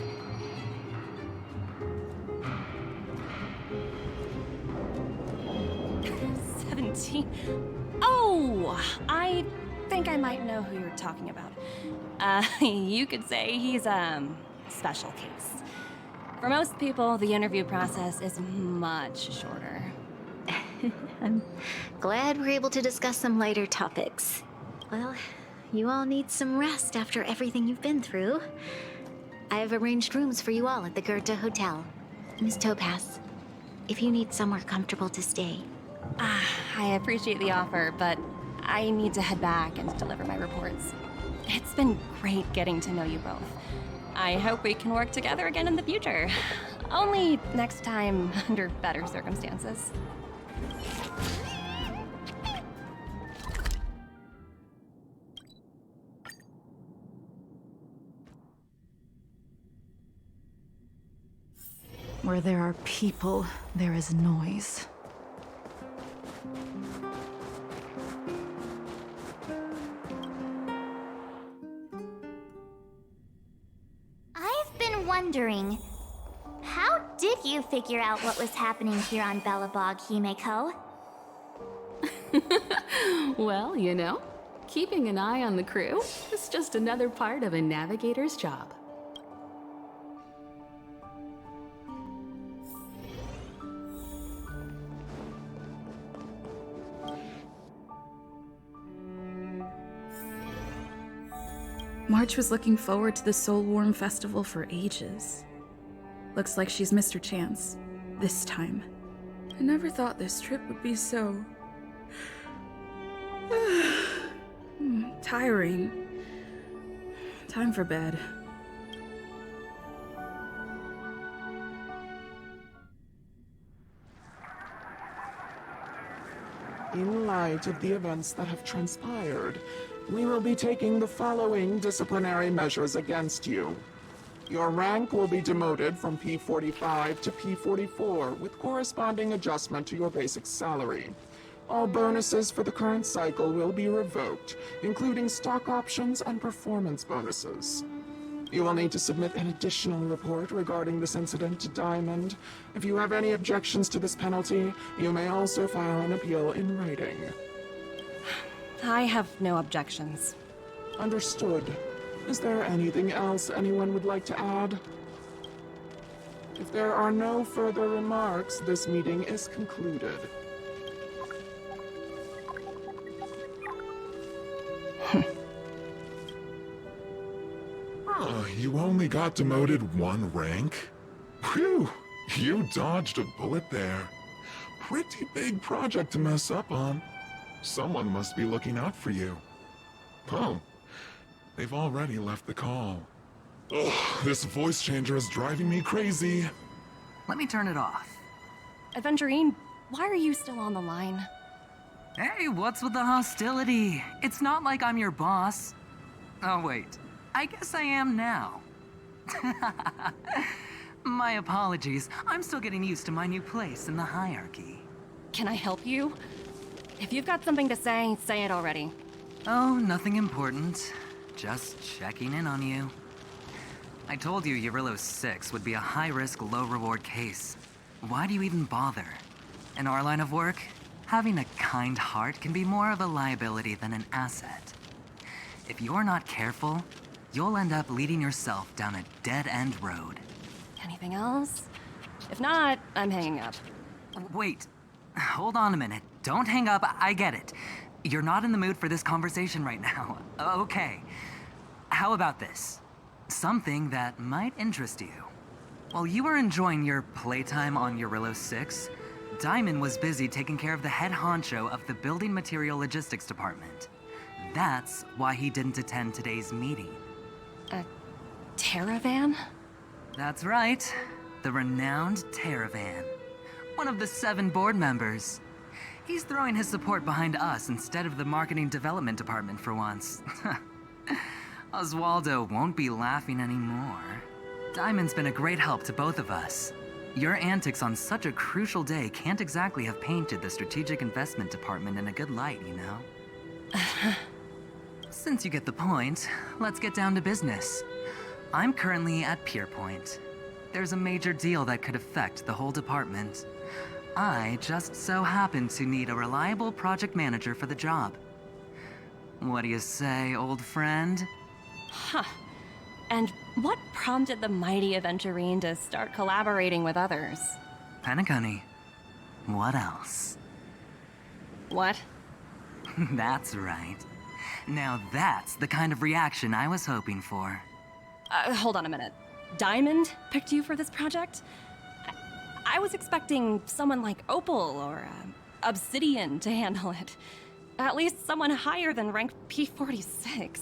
Oh! I think I might know who you're talking about. You could say he's a special case. For most people, the interview process is much shorter. I'm glad we're able to discuss some lighter topics. Well, you all need some rest after everything you've been through. I have arranged rooms for you all at the Goethe Hotel. Miss Topaz, if you need somewhere comfortable to stay. I appreciate the offer, but I need to head back and deliver my reports. It's been great getting to know you both. I hope we can work together again in the future. Only next time under better circumstances. Where there are people, there is noise. I've been wondering, how did you figure out what was happening here on Belobog, Himeko? Well, you know, keeping an eye on the crew is just another part of a navigator's job. March was looking forward to the Soulwarm Festival for ages. Looks like she's missed her chance. This time. I never thought this trip would be so... tiring. Time for bed. In light of the events that have transpired, we will be taking the following disciplinary measures against you. Your rank will be demoted from P45 to P44 with corresponding adjustment to your basic salary. All bonuses for the current cycle will be revoked, including stock options and performance bonuses. You will need to submit an additional report regarding this incident to Diamond. If you have any objections to this penalty, you may also file an appeal in writing. I have no objections. Understood. Is there anything else anyone would like to add? If there are no further remarks, this meeting is concluded. Oh, you only got demoted 1 rank? Phew, you dodged a bullet there. Pretty big project to mess up on. Someone must be looking out for you. Oh, they've already left the call. Ugh, this voice changer is driving me crazy. Let me turn it off. Aventurine, why are you still on the line? Hey, what's with the hostility? It's not like I'm your boss. Oh, wait. I guess I am now. My apologies. I'm still getting used to my new place in the hierarchy. Can I help you? If you've got something to say it already. Oh, nothing important. Just checking in on you. I told you Eurylos 6 would be a high-risk, low-reward case. Why do you even bother? In our line of work, having a kind heart can be more of a liability than an asset. If you're not careful, you'll end up leading yourself down a dead-end road. Anything else? If not, I'm hanging up. Wait. Hold on a minute. Don't hang up. I get it. You're not in the mood for this conversation right now. Okay. How about this? Something that might interest you. While you were enjoying your playtime on Eurylos 6, Diamond was busy taking care of the head honcho of the Building Material Logistics Department. That's why he didn't attend today's meeting. A Terravan? That's right. The renowned Terravan. One of the 7 board members. He's throwing his support behind us instead of the Marketing Development Department for once. Oswaldo won't be laughing anymore. Diamond's been a great help to both of us. Your antics on such a crucial day can't exactly have painted the Strategic Investment Department in a good light, you know? Since you get the point, let's get down to business. I'm currently at Pierpoint. There's a major deal that could affect the whole department. I just so happen to need a reliable project manager for the job. What do you say, old friend? Huh. And what prompted the mighty Aventurine to start collaborating with others? Penacony. What else? What? That's right. Now that's the kind of reaction I was hoping for. Hold on a minute. Diamond picked you for this project? I was expecting someone like Opal or Obsidian to handle it. At least someone higher than rank P46.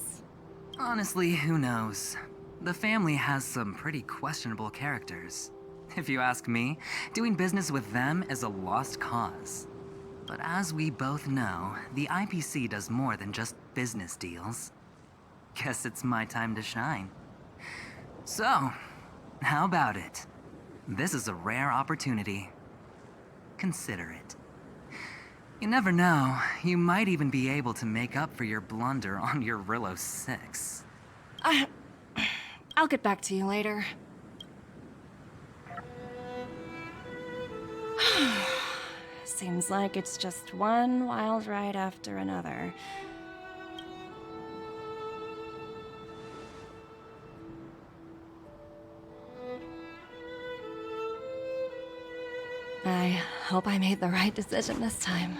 Honestly, who knows? The family has some pretty questionable characters. If you ask me, doing business with them is a lost cause. But as we both know, the IPC does more than just business deals. Guess it's my time to shine. So, how about it? This is a rare opportunity. Consider it. You never know, you might even be able to make up for your blunder on your Eurylos 6. I'll get back to you later. Seems like it's just one wild ride after another. I hope I made the right decision this time.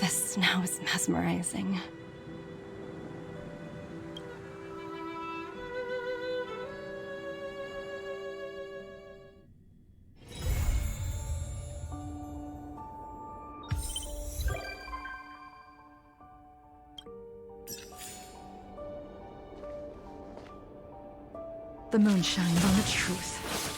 The snow is mesmerizing. The moon shines on the truth.